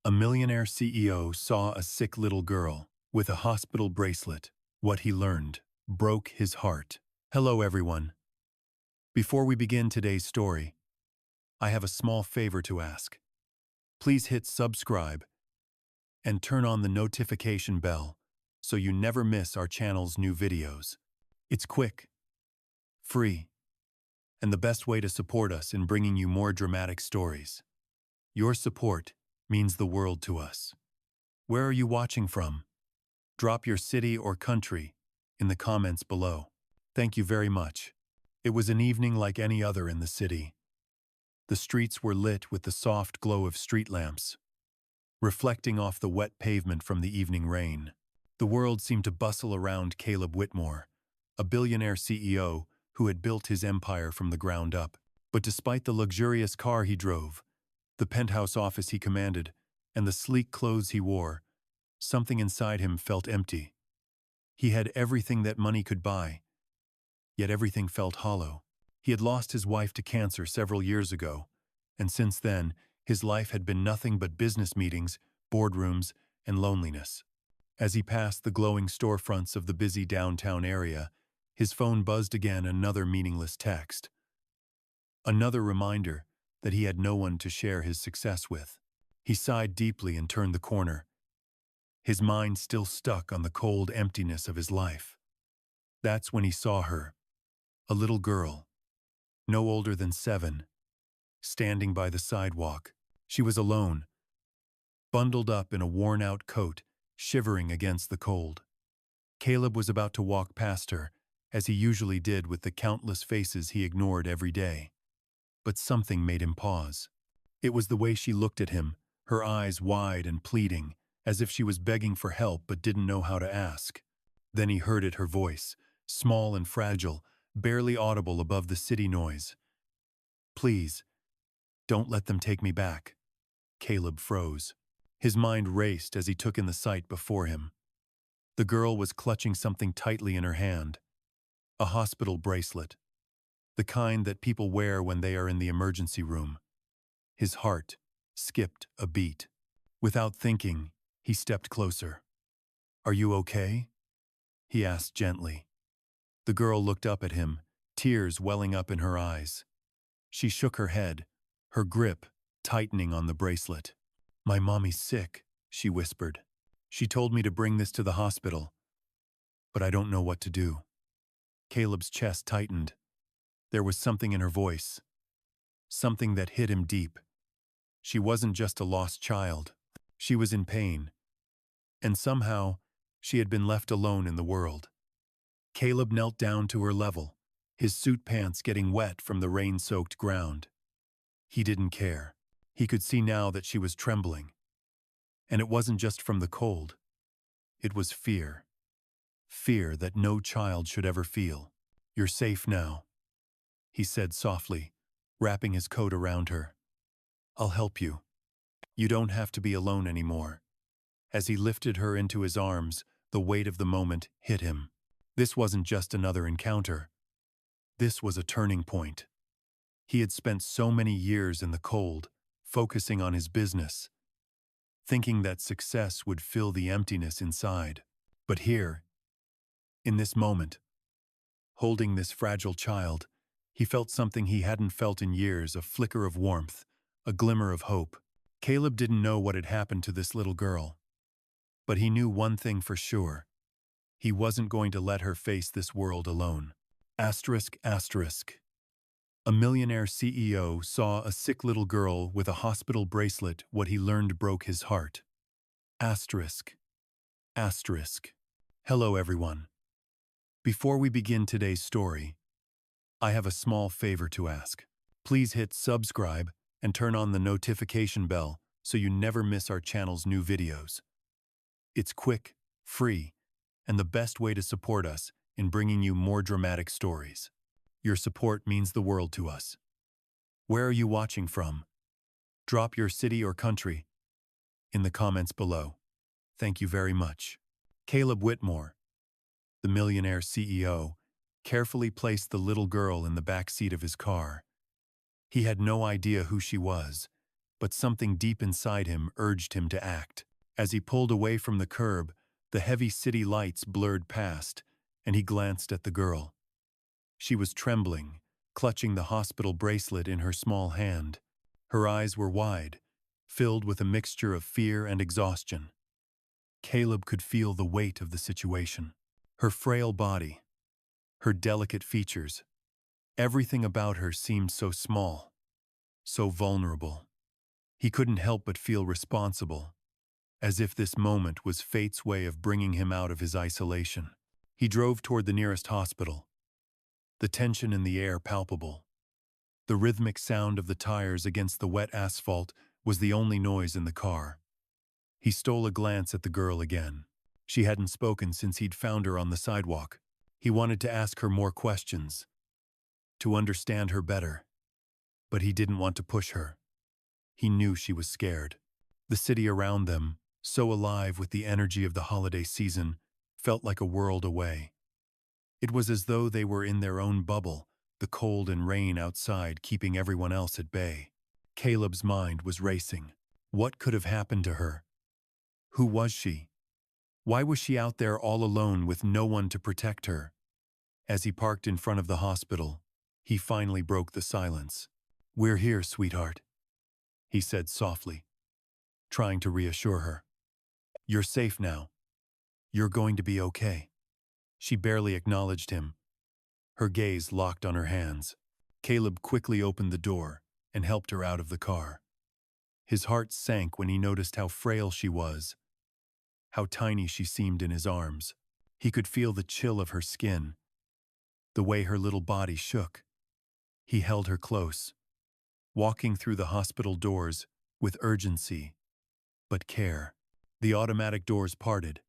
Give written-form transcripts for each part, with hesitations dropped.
A millionaire CEO saw a sick little girl with a hospital bracelet. What he learned broke his heart. Hello, everyone. Before we begin today's story, I have a small favor to ask. Please hit subscribe and turn on the notification bell so you never miss our channel's new videos. It's quick, free, and the best way to support us in bringing you more dramatic stories. Your support means the world to us. Where are you watching from? Drop your city or country in the comments below. Thank you very much. It was an evening like any other in the city. The streets were lit with the soft glow of street lamps, reflecting off the wet pavement from the evening rain. The world seemed to bustle around Caleb Whitmore, a billionaire CEO who had built his empire from the ground up. But despite the luxurious car he drove, the penthouse office he commanded, and the sleek clothes he wore, something inside him felt empty. He had everything that money could buy, yet everything felt hollow. He had lost his wife to cancer several years ago, and since then, his life had been nothing but business meetings, boardrooms, and loneliness. As he passed the glowing storefronts of the busy downtown area, his phone buzzed again, another meaningless text. Another reminder that he had no one to share his success with. He sighed deeply and turned the corner, his mind still stuck on the cold emptiness of his life. That's when he saw her, a little girl, no older than 7, standing by the sidewalk. She was alone, bundled up in a worn-out coat, shivering against the cold. Caleb was about to walk past her, as he usually did with the countless faces he ignored every day. But something made him pause. It was the way she looked at him, her eyes wide and pleading, as if she was begging for help but didn't know how to ask. Then he heard it, her voice, small and fragile, barely audible above the city noise. "Please, don't let them take me back." Caleb froze. His mind raced as he took in the sight before him. The girl was clutching something tightly in her hand. A hospital bracelet. The kind that people wear when they are in the emergency room. His heart skipped a beat. Without thinking, he stepped closer. "Are you okay?" he asked gently. The girl looked up at him, tears welling up in her eyes. She shook her head, her grip tightening on the bracelet. "My mommy's sick," she whispered. "She told me to bring this to the hospital, but I don't know what to do." Caleb's chest tightened. There was something in her voice, something that hit him deep. She wasn't just a lost child. She was in pain. And somehow, she had been left alone in the world. Caleb knelt down to her level, his suit pants getting wet from the rain-soaked ground. He didn't care. He could see now that she was trembling. And it wasn't just from the cold. It was fear. Fear that no child should ever feel. "You're safe now," he said softly, wrapping his coat around her. "I'll help you. You don't have to be alone anymore." As he lifted her into his arms, the weight of the moment hit him. This wasn't just another encounter. This was a turning point. He had spent so many years in the cold, focusing on his business, thinking that success would fill the emptiness inside. But here, in this moment, holding this fragile child, he felt something he hadn't felt in years, a flicker of warmth, a glimmer of hope. Caleb didn't know what had happened to this little girl, but he knew one thing for sure. He wasn't going to let her face this world alone. Asterisk, asterisk. A millionaire CEO saw a sick little girl with a hospital bracelet. What he learned broke his heart. Asterisk. Asterisk. Hello, everyone. Before we begin today's story, I have a small favor to ask. Please hit subscribe and turn on the notification bell so you never miss our channel's new videos. It's quick, free, and the best way to support us in bringing you more dramatic stories. Your support means the world to us. Where are you watching from? Drop your city or country in the comments below. Thank you very much. Caleb Whitmore, the millionaire CEO, carefully placed the little girl in the back seat of his car. He had no idea who she was, but something deep inside him urged him to act. As he pulled away from the curb, the heavy city lights blurred past, and he glanced at the girl. She was trembling, clutching the hospital bracelet in her small hand. Her eyes were wide, filled with a mixture of fear and exhaustion. Caleb could feel the weight of the situation. Her frail body, her delicate features, everything about her seemed so small, so vulnerable. He couldn't help but feel responsible, as if this moment was fate's way of bringing him out of his isolation. He drove toward the nearest hospital, the tension in the air palpable. The rhythmic sound of the tires against the wet asphalt was the only noise in the car. He stole a glance at the girl again. She hadn't spoken since he'd found her on the sidewalk. He wanted to ask her more questions, to understand her better, but he didn't want to push her. He knew she was scared. The city around them, so alive with the energy of the holiday season, felt like a world away. It was as though they were in their own bubble, the cold and rain outside keeping everyone else at bay. Caleb's mind was racing. What could have happened to her? Who was she? Why was she out there all alone with no one to protect her? As he parked in front of the hospital, he finally broke the silence. "We're here, sweetheart," he said softly, trying to reassure her. "You're safe now. You're going to be okay." She barely acknowledged him, her gaze locked on her hands. Caleb quickly opened the door and helped her out of the car. His heart sank when he noticed how frail she was, how tiny she seemed in his arms. He could feel the chill of her skin, the way her little body shook. He held her close, walking through the hospital doors with urgency but care. The automatic doors parted,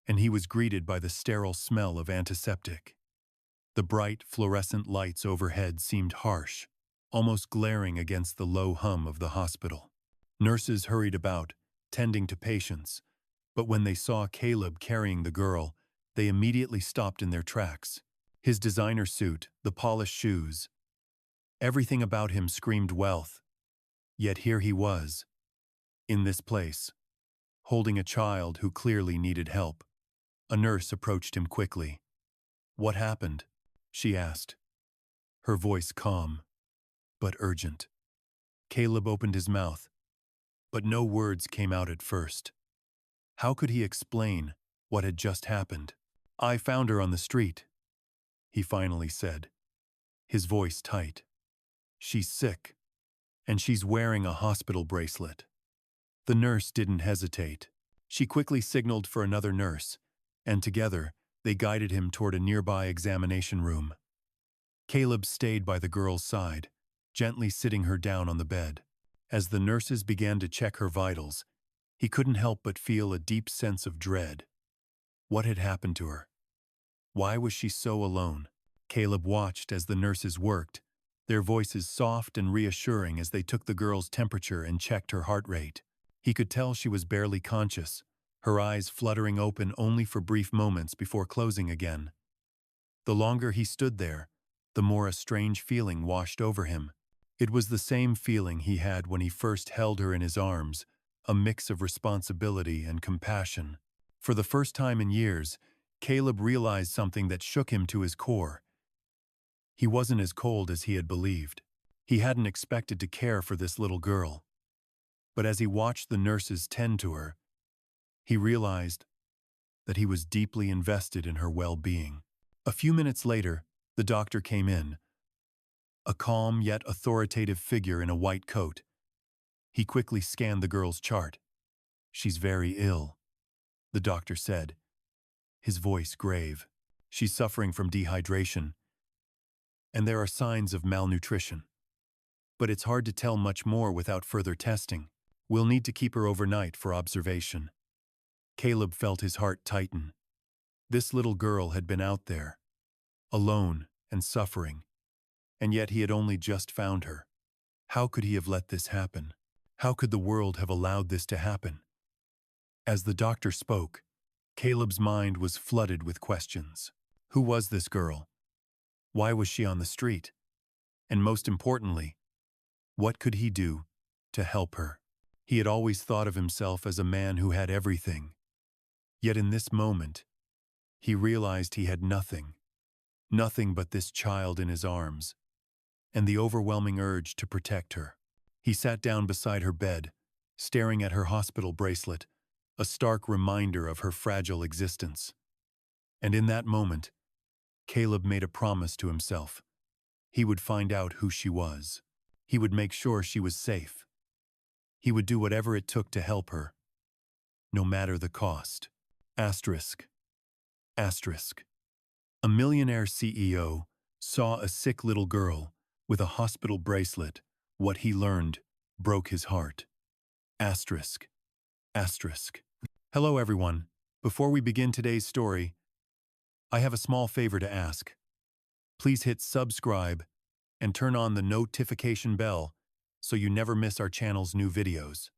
and he was greeted by the sterile smell of antiseptic. The bright, fluorescent lights overhead seemed harsh, almost glaring against the low hum of the hospital. Nurses hurried about, tending to patients, but when they saw Caleb carrying the girl, they immediately stopped in their tracks. His designer suit, the polished shoes, everything about him screamed wealth. Yet here he was, in this place, holding a child who clearly needed help. A nurse approached him quickly. "What happened?" she asked, her voice calm, but urgent. Caleb opened his mouth, but no words came out at first. How could he explain what had just happened? "I found her on the street," he finally said, his voice tight. "She's sick, and she's wearing a hospital bracelet." The nurse didn't hesitate. She quickly signaled for another nurse, and together they guided him toward a nearby examination room. Caleb stayed by the girl's side, gently sitting her down on the bed. As the nurses began to check her vitals, he couldn't help but feel a deep sense of dread. What had happened to her? Why was she so alone? Caleb watched as the nurses worked, their voices soft and reassuring as they took the girl's temperature and checked her heart rate. He could tell she was barely conscious, her eyes fluttering open only for brief moments before closing again. The longer he stood there, the more a strange feeling washed over him. It was the same feeling he had when he first held her in his arms, a mix of responsibility and compassion. For the first time in years, Caleb realized something that shook him to his core. He wasn't as cold as he had believed. He hadn't expected to care for this little girl. But as he watched the nurses tend to her, he realized that he was deeply invested in her well-being. A few minutes later, the doctor came in, a calm yet authoritative figure in a white coat. He quickly scanned the girl's chart. "She's very ill," the doctor said, his voice grave. "She's suffering from dehydration, and there are signs of malnutrition. But it's hard to tell much more without further testing. We'll need to keep her overnight for observation." Caleb felt his heart tighten. This little girl had been out there, alone and suffering, and yet he had only just found her. How could he have let this happen? How could the world have allowed this to happen? As the doctor spoke, Caleb's mind was flooded with questions. Who was this girl? Why was she on the street? And most importantly, what could he do to help her. He had always thought of himself as a man who had everything. Yet in this moment, he realized he had nothing. Nothing but this child in his arms, and the overwhelming urge to protect her. He sat down beside her bed, staring at her hospital bracelet, a stark reminder of her fragile existence. And in that moment, Caleb made a promise to himself. He would find out who she was. He would make sure she was safe. He would do whatever it took to help her, no matter the cost. Asterisk. Asterisk. A millionaire CEO saw a sick little girl with a hospital bracelet. What he learned broke his heart. Asterisk. Asterisk. Hello everyone. Before we begin today's story, I have a small favor to ask. Please hit subscribe and turn on the notification bell so you never miss our channel's new videos.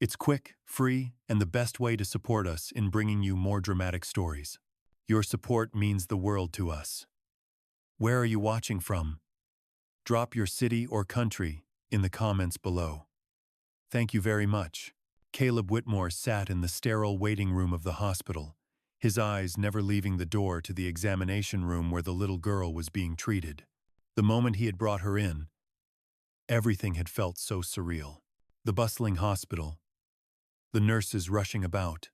It's quick, free, and the best way to support us in bringing you more dramatic stories. Your support means the world to us. Where are you watching from? Drop your city or country in the comments below. Thank you very much. Caleb Whitmore sat in the sterile waiting room of the hospital, his eyes never leaving the door to the examination room where the little girl was being treated. The moment he had brought her in, everything had felt so surreal. The bustling hospital, the nurses rushing about,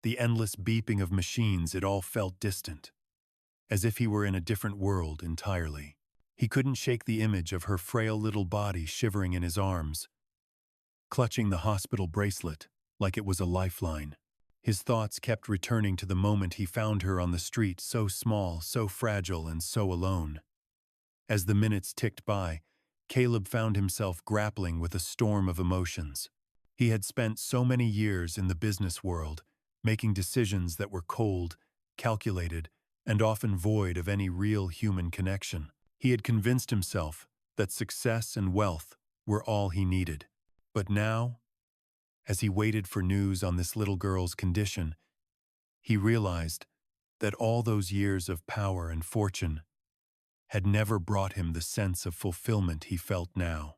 the endless beeping of machines, it all felt distant, as if he were in a different world entirely. He couldn't shake the image of her frail little body shivering in his arms, clutching the hospital bracelet like it was a lifeline. His thoughts kept returning to the moment he found her on the street, so small, so fragile, and so alone. As the minutes ticked by, Caleb found himself grappling with a storm of emotions. He had spent so many years in the business world, making decisions that were cold, calculated, and often void of any real human connection. He had convinced himself that success and wealth were all he needed. But now, as he waited for news on this little girl's condition, he realized that all those years of power and fortune had never brought him the sense of fulfillment he felt now,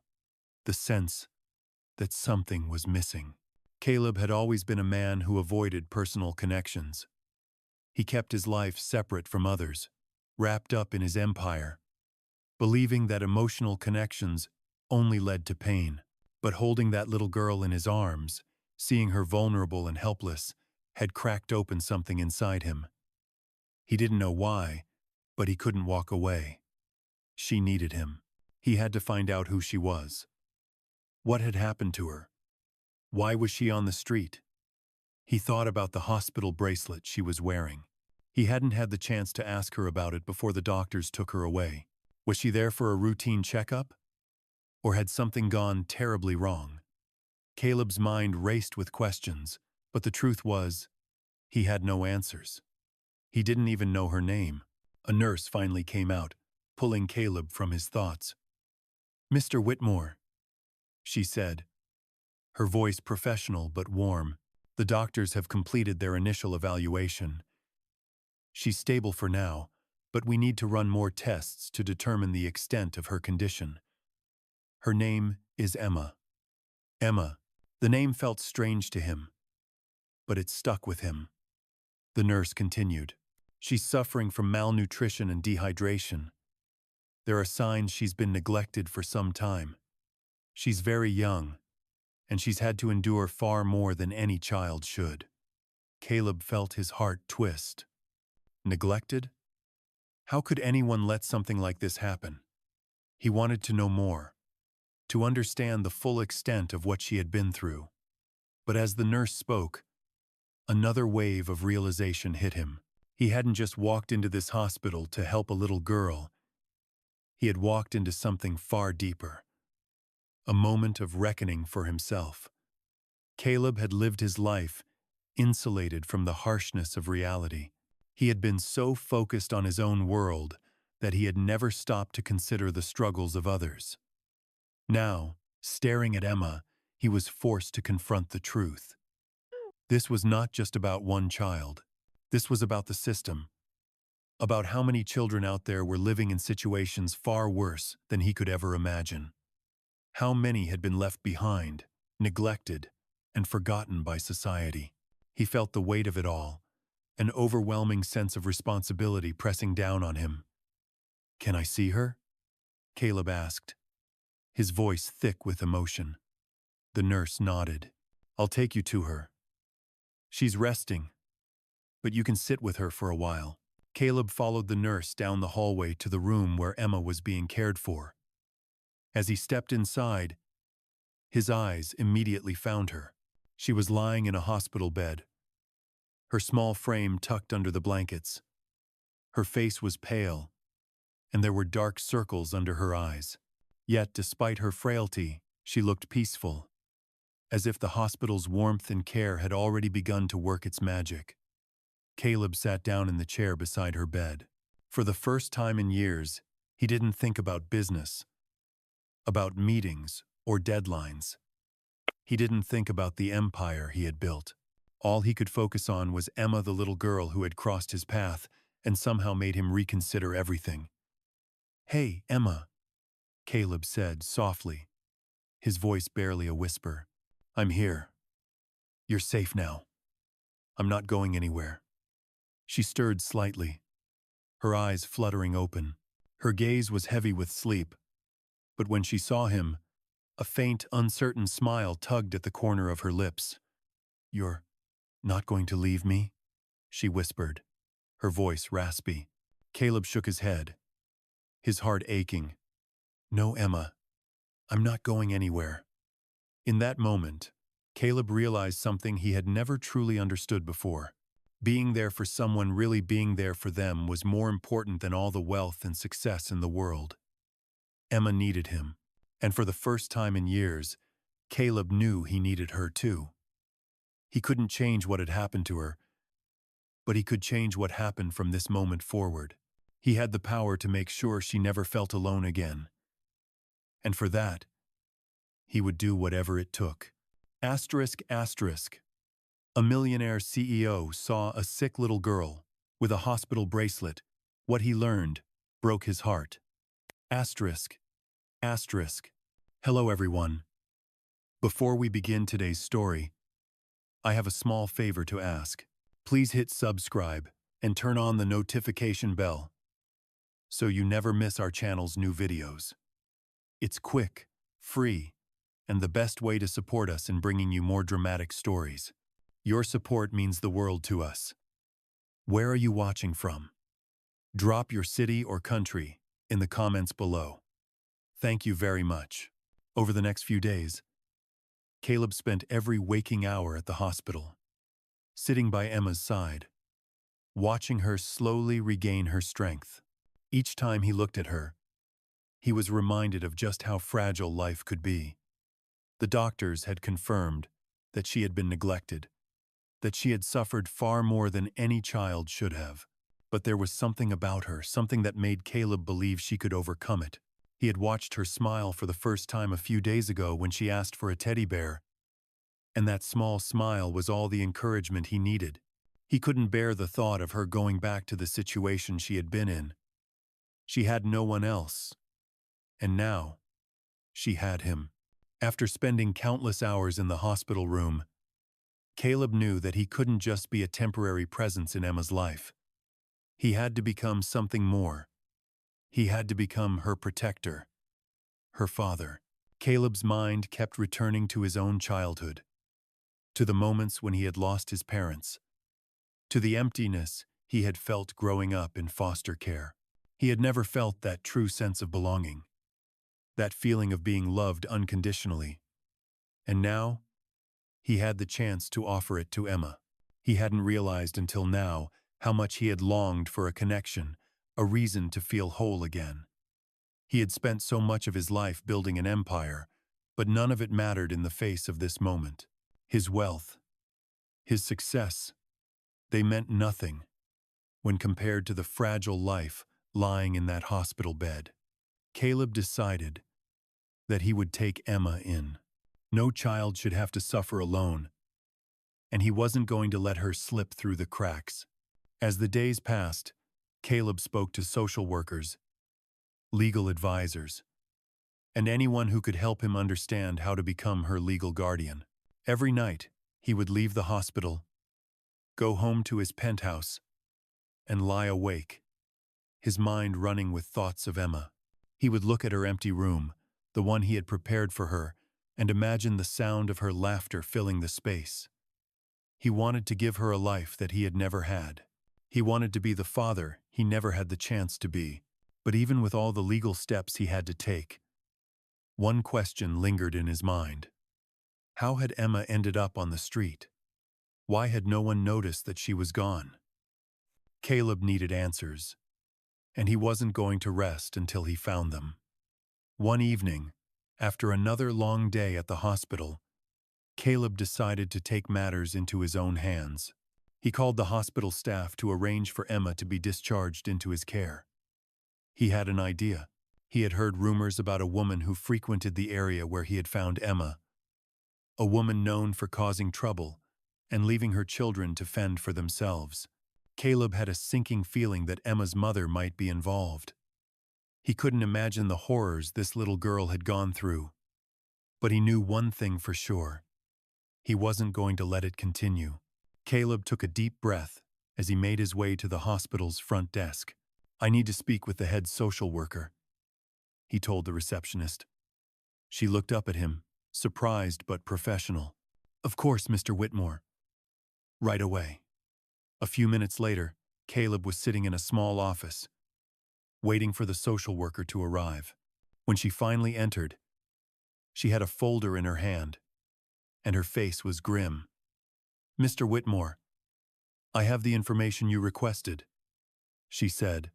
the sense that something was missing. Caleb had always been a man who avoided personal connections. He kept his life separate from others, wrapped up in his empire, believing that emotional connections only led to pain. But holding that little girl in his arms, seeing her vulnerable and helpless, had cracked open something inside him. He didn't know why, but he couldn't walk away. She needed him. He had to find out who she was. What had happened to her? Why was she on the street? He thought about the hospital bracelet she was wearing. He hadn't had the chance to ask her about it before the doctors took her away. Was she there for a routine checkup? Or had something gone terribly wrong? Caleb's mind raced with questions, but the truth was, he had no answers. He didn't even know her name. A nurse finally came out, pulling Caleb from his thoughts. "Mr. Whitmore," she said, her voice professional but warm. "The doctors have completed their initial evaluation. She's stable for now, but we need to run more tests to determine the extent of her condition. Her name is Emma." Emma. The name felt strange to him, but it stuck with him. The nurse continued. "She's suffering from malnutrition and dehydration. There are signs she's been neglected for some time. She's very young, and she's had to endure far more than any child should." Caleb felt his heart twist. Neglected? How could anyone let something like this happen? He wanted to know more, to understand the full extent of what she had been through. But as the nurse spoke, another wave of realization hit him. He hadn't just walked into this hospital to help a little girl. He had walked into something far deeper. A moment of reckoning for himself. Caleb had lived his life insulated from the harshness of reality. He had been so focused on his own world that he had never stopped to consider the struggles of others. Now, staring at Emma, he was forced to confront the truth. This was not just about one child. This was about the system, about how many children out there were living in situations far worse than he could ever imagine. How many had been left behind, neglected, and forgotten by society? He felt the weight of it all, an overwhelming sense of responsibility pressing down on him. "Can I see her?" Caleb asked, his voice thick with emotion. The nurse nodded. "I'll take you to her. She's resting, but you can sit with her for a while." Caleb followed the nurse down the hallway to the room where Emma was being cared for. As he stepped inside, his eyes immediately found her. She was lying in a hospital bed, her small frame tucked under the blankets. Her face was pale, and there were dark circles under her eyes. Yet, despite her frailty, she looked peaceful, as if the hospital's warmth and care had already begun to work its magic. Caleb sat down in the chair beside her bed. For the first time in years, he didn't think about business, about meetings or deadlines. He didn't think about the empire he had built. All he could focus on was Emma, the little girl who had crossed his path and somehow made him reconsider everything. "Hey, Emma," Caleb said softly, his voice barely a whisper. "I'm here. You're safe now. I'm not going anywhere." She stirred slightly, her eyes fluttering open. Her gaze was heavy with sleep, but when she saw him, a faint, uncertain smile tugged at the corner of her lips. "You're not going to leave me?" she whispered, her voice raspy. Caleb shook his head, his heart aching. "No, Emma, I'm not going anywhere." In that moment, Caleb realized something he had never truly understood before. Being there for someone, really being there for them, was more important than all the wealth and success in the world. Emma needed him, and for the first time in years, Caleb knew he needed her too. He couldn't change what had happened to her, but he could change what happened from this moment forward. He had the power to make sure she never felt alone again. And for that, he would do whatever it took. Asterisk, asterisk. A millionaire CEO saw a sick little girl with a hospital bracelet. What he learned broke his heart. Asterisk, asterisk. Hello everyone. Before we begin today's story, I have a small favor to ask. Please hit subscribe and turn on the notification bell so you never miss our channel's new videos. It's quick, free, and the best way to support us in bringing you more dramatic stories. Your support means the world to us. Where are you watching from? Drop your city or country in the comments below. Thank you very much. Over the next few days, Caleb spent every waking hour at the hospital, sitting by Emma's side, watching her slowly regain her strength. Each time he looked at her, he was reminded of just how fragile life could be. The doctors had confirmed that she had been neglected, that she had suffered far more than any child should have. But there was something about her, something that made Caleb believe she could overcome it. He had watched her smile for the first time a few days ago when she asked for a teddy bear, and that small smile was all the encouragement he needed. He couldn't bear the thought of her going back to the situation she had been in. She had no one else, and now she had him. After spending countless hours in the hospital room, Caleb knew that he couldn't just be a temporary presence in Emma's life. He had to become something more. He had to become her protector, her father. Caleb's mind kept returning to his own childhood, to the moments when he had lost his parents, to the emptiness he had felt growing up in foster care. He had never felt that true sense of belonging, that feeling of being loved unconditionally. And now, he had the chance to offer it to Emma. He hadn't realized until now how much he had longed for a connection, a reason to feel whole again. He had spent so much of his life building an empire, but none of it mattered in the face of this moment. His wealth, his success, they meant nothing when compared to the fragile life lying in that hospital bed. Caleb decided that he would take Emma in. No child should have to suffer alone, and he wasn't going to let her slip through the cracks. As the days passed, Caleb spoke to social workers, legal advisors, and anyone who could help him understand how to become her legal guardian. Every night, he would leave the hospital, go home to his penthouse, and lie awake, his mind running with thoughts of Emma. He would look at her empty room, the one he had prepared for her, and imagine the sound of her laughter filling the space. He wanted to give her a life that he had never had. He wanted to be the father he never had the chance to be. But even with all the legal steps he had to take, one question lingered in his mind. How had Emma ended up on the street? Why had no one noticed that she was gone? Caleb needed answers, and he wasn't going to rest until he found them. One evening, after another long day at the hospital, Caleb decided to take matters into his own hands. He called the hospital staff to arrange for Emma to be discharged into his care. He had an idea. He had heard rumors about a woman who frequented the area where he had found Emma, a woman known for causing trouble and leaving her children to fend for themselves. Caleb had a sinking feeling that Emma's mother might be involved. He couldn't imagine the horrors this little girl had gone through. But he knew one thing for sure. He wasn't going to let it continue. Caleb took a deep breath as he made his way to the hospital's front desk. "I need to speak with the head social worker," he told the receptionist. She looked up at him, surprised but professional. "Of course, Mr. Whitmore." Right away. A few minutes later, Caleb was sitting in a small office, waiting for the social worker to arrive. When she finally entered, she had a folder in her hand, and her face was grim. "Mr. Whitmore, I have the information you requested," she said,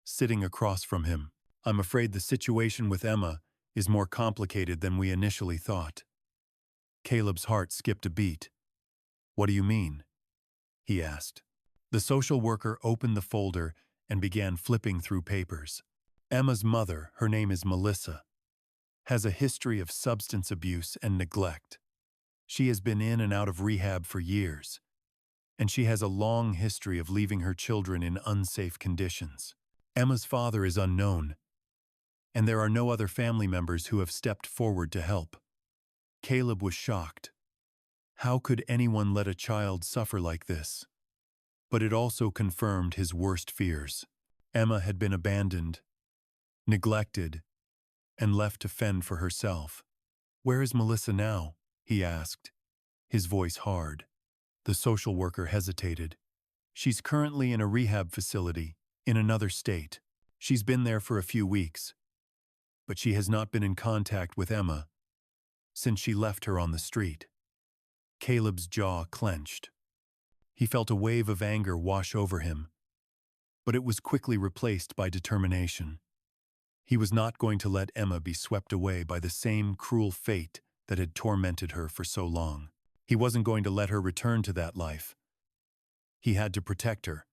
sitting across from him. "I'm afraid the situation with Emma is more complicated than we initially thought." Caleb's heart skipped a beat. "What do you mean?" he asked. The social worker opened the folder and began flipping through papers. "Emma's mother, her name is Melissa, has a history of substance abuse and neglect. She has been in and out of rehab for years, and she has a long history of leaving her children in unsafe conditions. Emma's father is unknown, and there are no other family members who have stepped forward to help." Caleb was shocked. How could anyone let a child suffer like this? But it also confirmed his worst fears. Emma had been abandoned, neglected, and left to fend for herself. "Where is Melissa now?" he asked, his voice hard. The social worker hesitated. "She's currently in a rehab facility in another state. She's been there for a few weeks, but she has not been in contact with Emma since she left her on the street." Caleb's jaw clenched. He felt a wave of anger wash over him, but it was quickly replaced by determination. He was not going to let Emma be swept away by the same cruel fate that had tormented her for so long. He wasn't going to let her return to that life. He had to protect her,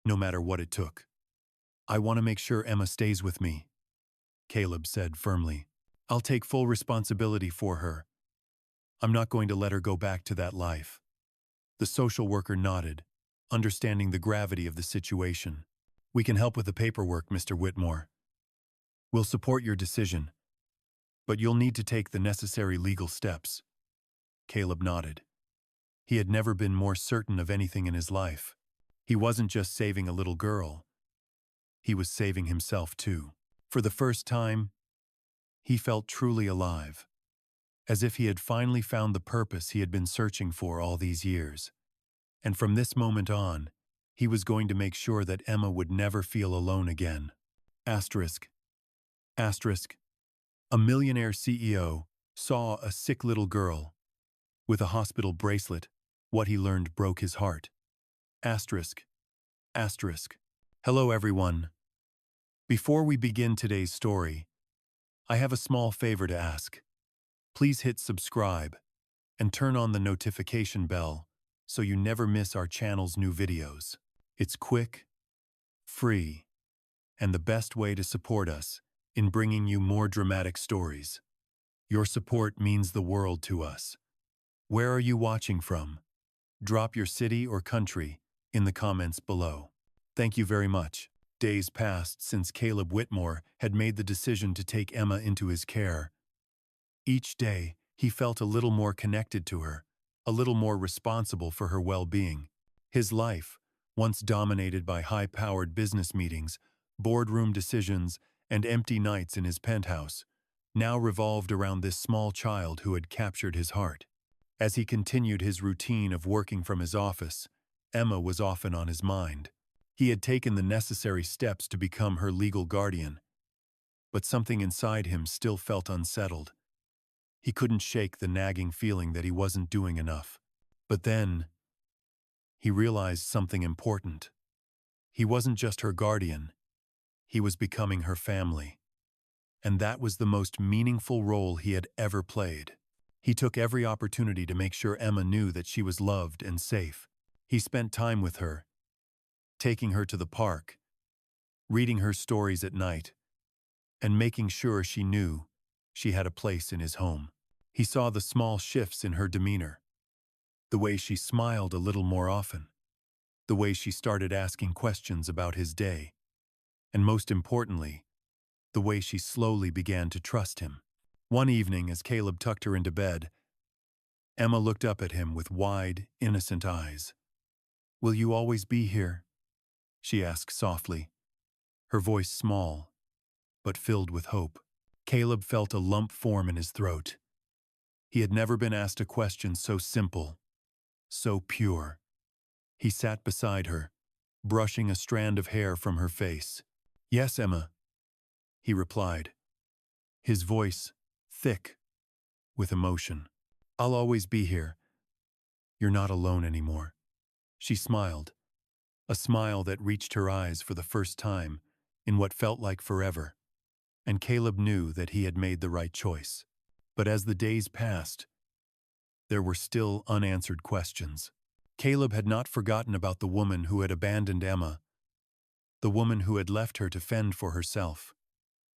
no matter what it took. "I want to make sure Emma stays with me," Caleb said firmly. "I'll take full responsibility for her. I'm not going to let her go back to that life." The social worker nodded, understanding the gravity of the situation. "We can help with the paperwork, Mr. Whitmore. We'll support your decision, but you'll need to take the necessary legal steps." Caleb nodded. He had never been more certain of anything in his life. He wasn't just saving a little girl. He was saving himself too. For the first time, he felt truly alive, as if he had finally found the purpose he had been searching for all these years. And from this moment on, he was going to make sure that Emma would never feel alone again. Asterisk. Asterisk. A millionaire CEO saw a sick little girl with a hospital bracelet. What he learned broke his heart. Asterisk. Asterisk. Hello everyone. Before we begin today's story, I have a small favor to ask. Please hit subscribe and turn on the notification bell so you never miss our channel's new videos. It's quick, free, and the best way to support us in bringing you more dramatic stories. Your support means the world to us. Where are you watching from? Drop your city or country in the comments below. Thank you very much. Days passed since Caleb Whitmore had made the decision to take Emma into his care. Each day, he felt a little more connected to her, a little more responsible for her well-being. His life, once dominated by high-powered business meetings, boardroom decisions, and empty nights in his penthouse, now revolved around this small child who had captured his heart. As he continued his routine of working from his office, Emma was often on his mind. He had taken the necessary steps to become her legal guardian, but something inside him still felt unsettled. He couldn't shake the nagging feeling that he wasn't doing enough. But then, he realized something important. He wasn't just her guardian, he was becoming her family. And that was the most meaningful role he had ever played. He took every opportunity to make sure Emma knew that she was loved and safe. He spent time with her, taking her to the park, reading her stories at night, and making sure she knew she had a place in his home. He saw the small shifts in her demeanor, the way she smiled a little more often, the way she started asking questions about his day, and most importantly, the way she slowly began to trust him. One evening, as Caleb tucked her into bed, Emma looked up at him with wide, innocent eyes. "Will you always be here?" she asked softly, her voice small, but filled with hope. Caleb felt a lump form in his throat. He had never been asked a question so simple, so pure. He sat beside her, brushing a strand of hair from her face. "Yes, Emma," he replied, his voice thick with emotion. "I'll always be here. You're not alone anymore." She smiled, a smile that reached her eyes for the first time in what felt like forever, and Caleb knew that he had made the right choice. But as the days passed, there were still unanswered questions. Caleb had not forgotten about the woman who had abandoned Emma, the woman who had left her to fend for herself.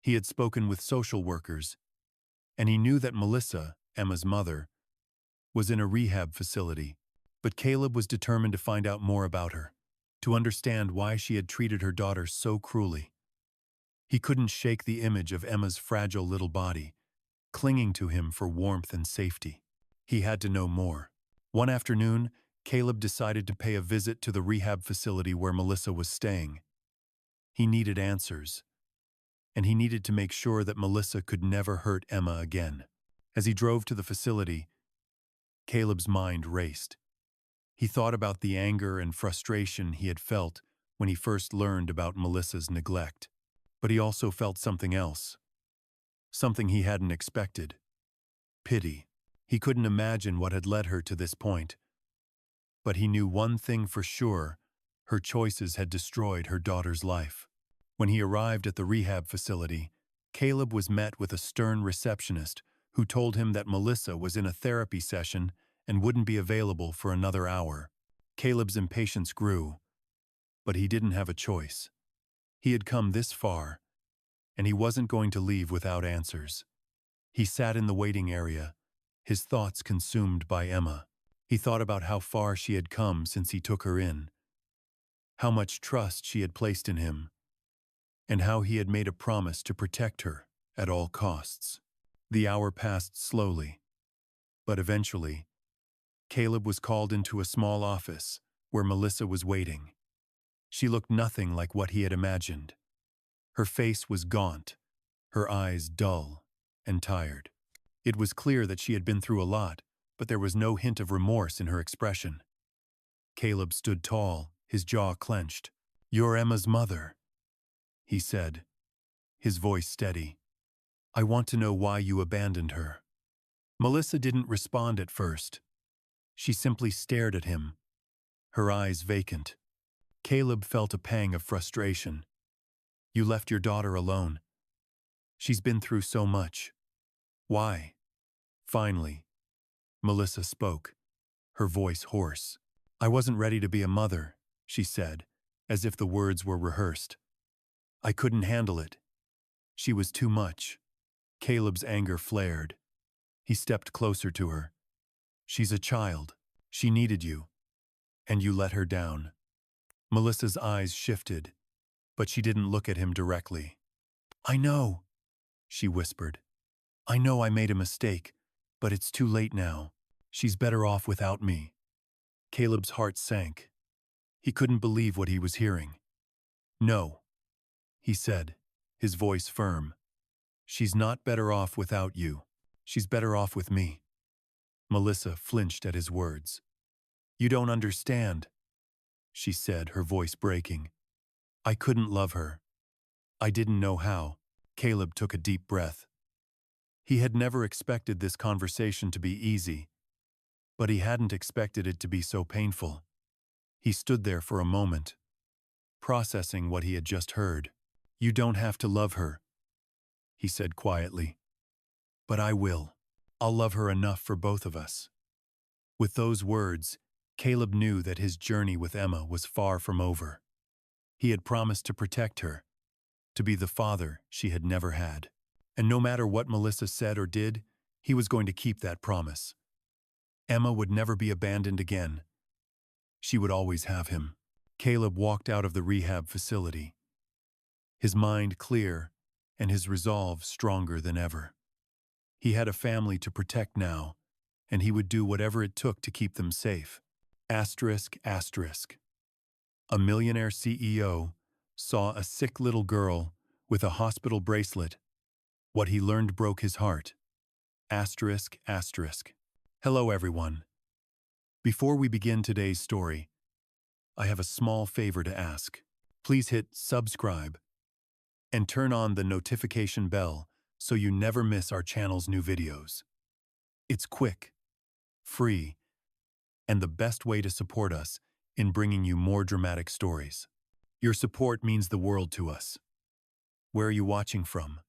He had spoken with social workers, and he knew that Melissa, Emma's mother, was in a rehab facility. But Caleb was determined to find out more about her, to understand why she had treated her daughter so cruelly. He couldn't shake the image of Emma's fragile little body, clinging to him for warmth and safety. He had to know more. One afternoon, Caleb decided to pay a visit to the rehab facility where Melissa was staying. He needed answers, and he needed to make sure that Melissa could never hurt Emma again. As he drove to the facility, Caleb's mind raced. He thought about the anger and frustration he had felt when he first learned about Melissa's neglect. But he also felt something else, something he hadn't expected: pity. He couldn't imagine what had led her to this point, but he knew one thing for sure: her choices had destroyed her daughter's life. When he arrived at the rehab facility, Caleb was met with a stern receptionist who told him that Melissa was in a therapy session and wouldn't be available for another hour. Caleb's impatience grew, but he didn't have a choice. He had come this far, and he wasn't going to leave without answers. He sat in the waiting area, his thoughts consumed by Emma. He thought about how far she had come since he took her in, how much trust she had placed in him, and how he had made a promise to protect her at all costs. The hour passed slowly, but eventually, Caleb was called into a small office where Melissa was waiting. She looked nothing like what he had imagined. Her face was gaunt, her eyes dull and tired. It was clear that she had been through a lot, but there was no hint of remorse in her expression. Caleb stood tall, his jaw clenched. "You're Emma's mother," he said, his voice steady. "I want to know why you abandoned her." Melissa didn't respond at first. She simply stared at him, her eyes vacant. Caleb felt a pang of frustration. "You left your daughter alone. She's been through so much. Why?" Finally, Melissa spoke, her voice hoarse. "I wasn't ready to be a mother," she said, as if the words were rehearsed. "I couldn't handle it. She was too much." Caleb's anger flared. He stepped closer to her. "She's a child. She needed you. And you let her down." Melissa's eyes shifted, but she didn't look at him directly. "I know," she whispered. "I know I made a mistake, but it's too late now. She's better off without me." Caleb's heart sank. He couldn't believe what he was hearing. "No," he said, his voice firm. "She's not better off without you. She's better off with me." Melissa flinched at his words. "You don't understand," she said, her voice breaking. "I couldn't love her. I didn't know how." Caleb took a deep breath. He had never expected this conversation to be easy, but he hadn't expected it to be so painful. He stood there for a moment, processing what he had just heard. "You don't have to love her," he said quietly. "But I will. I'll love her enough for both of us." With those words, Caleb knew that his journey with Emma was far from over. He had promised to protect her, to be the father she had never had. And no matter what Melissa said or did, he was going to keep that promise. Emma would never be abandoned again. She would always have him. Caleb walked out of the rehab facility, his mind clear and his resolve stronger than ever. He had a family to protect now, and he would do whatever it took to keep them safe. Asterisk, asterisk. A millionaire CEO saw a sick little girl with a hospital bracelet. What he learned broke his heart. Asterisk, asterisk. Hello, everyone. Before we begin today's story, I have a small favor to ask. Please hit subscribe and turn on the notification bell so you never miss our channel's new videos. It's quick, free, and the best way to support us in bringing you more dramatic stories. Your support means the world to us. Where are you watching from?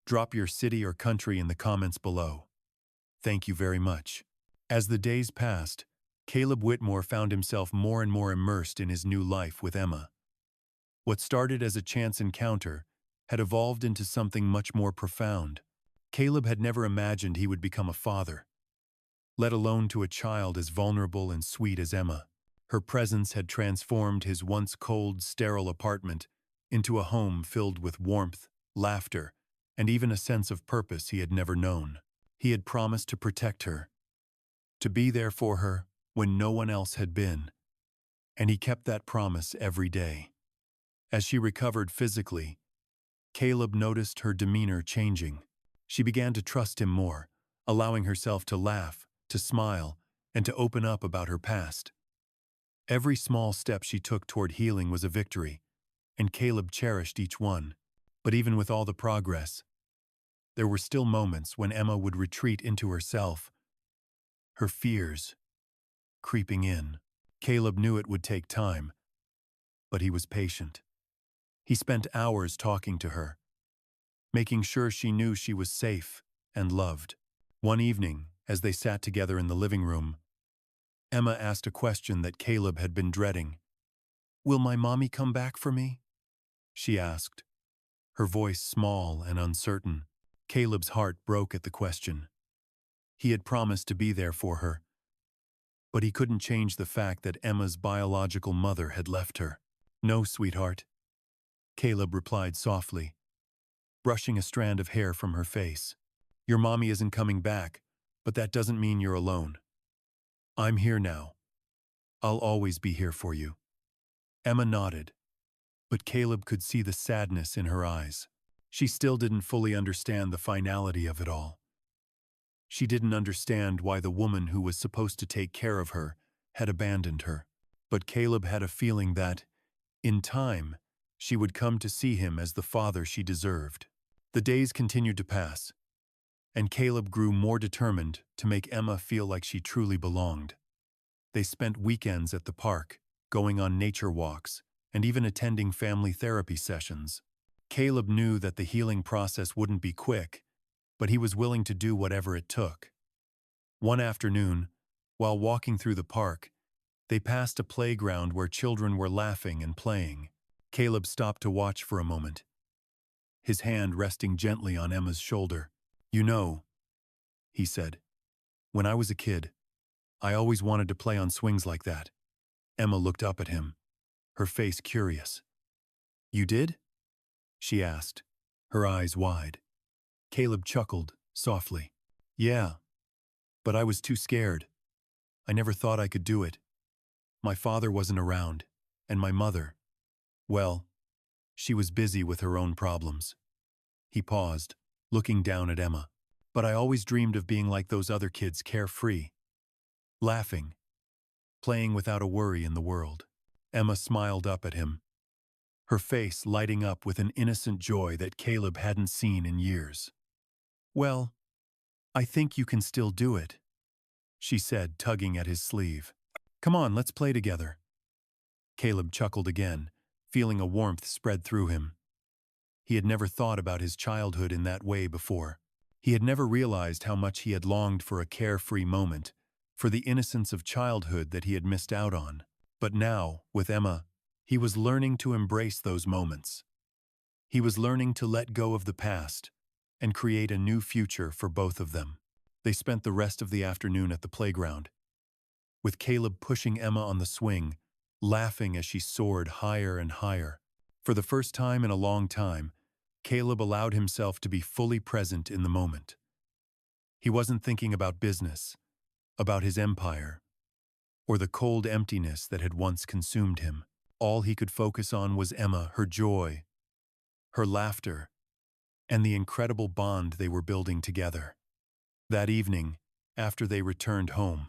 Drop your city or country in the comments below. Thank you very much. As the days passed, Caleb Whitmore found himself more and more immersed in his new life with Emma. What started as a chance encounter had evolved into something much more profound. Caleb had never imagined he would become a father, let alone to a child as vulnerable and sweet as Emma. Her presence had transformed his once cold, sterile apartment into a home filled with warmth, laughter, and even a sense of purpose he had never known. He had promised to protect her, to be there for her when no one else had been, and he kept that promise every day. As she recovered physically, Caleb noticed her demeanor changing. She began to trust him more, allowing herself to laugh, to smile, and to open up about her past. Every small step she took toward healing was a victory, and Caleb cherished each one. But even with all the progress, there were still moments when Emma would retreat into herself, her fears creeping in. Caleb knew it would take time, but he was patient. He spent hours talking to her, making sure she knew she was safe and loved. One evening, as they sat together in the living room, Emma asked a question that Caleb had been dreading. "Will my mommy come back for me?" she asked, her voice small and uncertain. Caleb's heart broke at the question. He had promised to be there for her, but he couldn't change the fact that Emma's biological mother had left her. "No, sweetheart," Caleb replied softly, brushing a strand of hair from her face. "Your mommy isn't coming back, but that doesn't mean you're alone. I'm here now. I'll always be here for you." Emma nodded, but Caleb could see the sadness in her eyes. She still didn't fully understand the finality of it all. She didn't understand why the woman who was supposed to take care of her had abandoned her. But Caleb had a feeling that, in time, she would come to see him as the father she deserved. The days continued to pass, and Caleb grew more determined to make Emma feel like she truly belonged. They spent weekends at the park, going on nature walks, and even attending family therapy sessions. Caleb knew that the healing process wouldn't be quick, but he was willing to do whatever it took. One afternoon, while walking through the park, they passed a playground where children were laughing and playing. Caleb stopped to watch for a moment, his hand resting gently on Emma's shoulder. "You know," he said, "when I was a kid, I always wanted to play on swings like that." Emma looked up at him, her face curious. You did? She asked, her eyes wide. Caleb chuckled softly. Yeah, but I was too scared. I never thought I could do it. My father wasn't around, and my mother, well, she was busy with her own problems. He paused, looking down at Emma. But I always dreamed of being like those other kids, carefree, laughing, playing without a worry in the world. Emma smiled up at him, her face lighting up with an innocent joy that Caleb hadn't seen in years. Well, I think you can still do it, she said, tugging at his sleeve. Come on, let's play together. Caleb chuckled again, feeling a warmth spread through him. He had never thought about his childhood in that way before. He had never realized how much he had longed for a carefree moment, for the innocence of childhood that he had missed out on. But now, with Emma, he was learning to embrace those moments. He was learning to let go of the past and create a new future for both of them. They spent the rest of the afternoon at the playground, with Caleb pushing Emma on the swing, laughing as she soared higher and higher. For the first time in a long time, Caleb allowed himself to be fully present in the moment. He wasn't thinking about business, about his empire, or the cold emptiness that had once consumed him. All he could focus on was Emma, her joy, her laughter, and the incredible bond they were building together. That evening, after they returned home,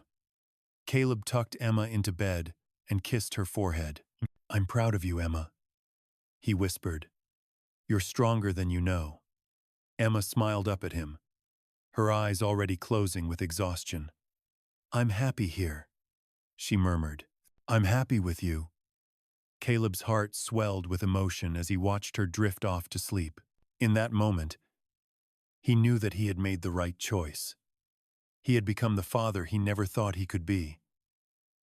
Caleb tucked Emma into bed and kissed her forehead. I'm proud of you, Emma, he whispered. You're stronger than you know. Emma smiled up at him, her eyes already closing with exhaustion. I'm happy here, she murmured. I'm happy with you. Caleb's heart swelled with emotion as he watched her drift off to sleep. In that moment, he knew that he had made the right choice. He had become the father he never thought he could be.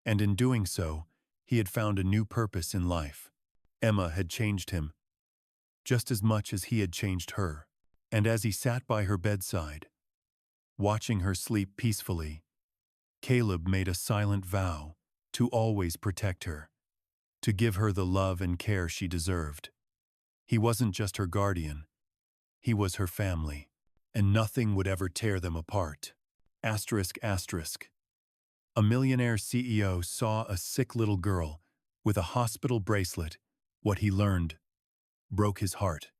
And in doing so, he had found a new purpose in life. Emma had changed him, just as much as he had changed her. And as he sat by her bedside, watching her sleep peacefully, Caleb made a silent vow to always protect her, to give her the love and care she deserved. He wasn't just her guardian, he was her family, and nothing would ever tear them apart. Asterisk, asterisk. A millionaire CEO saw a sick little girl with a hospital bracelet. What he learned broke his heart.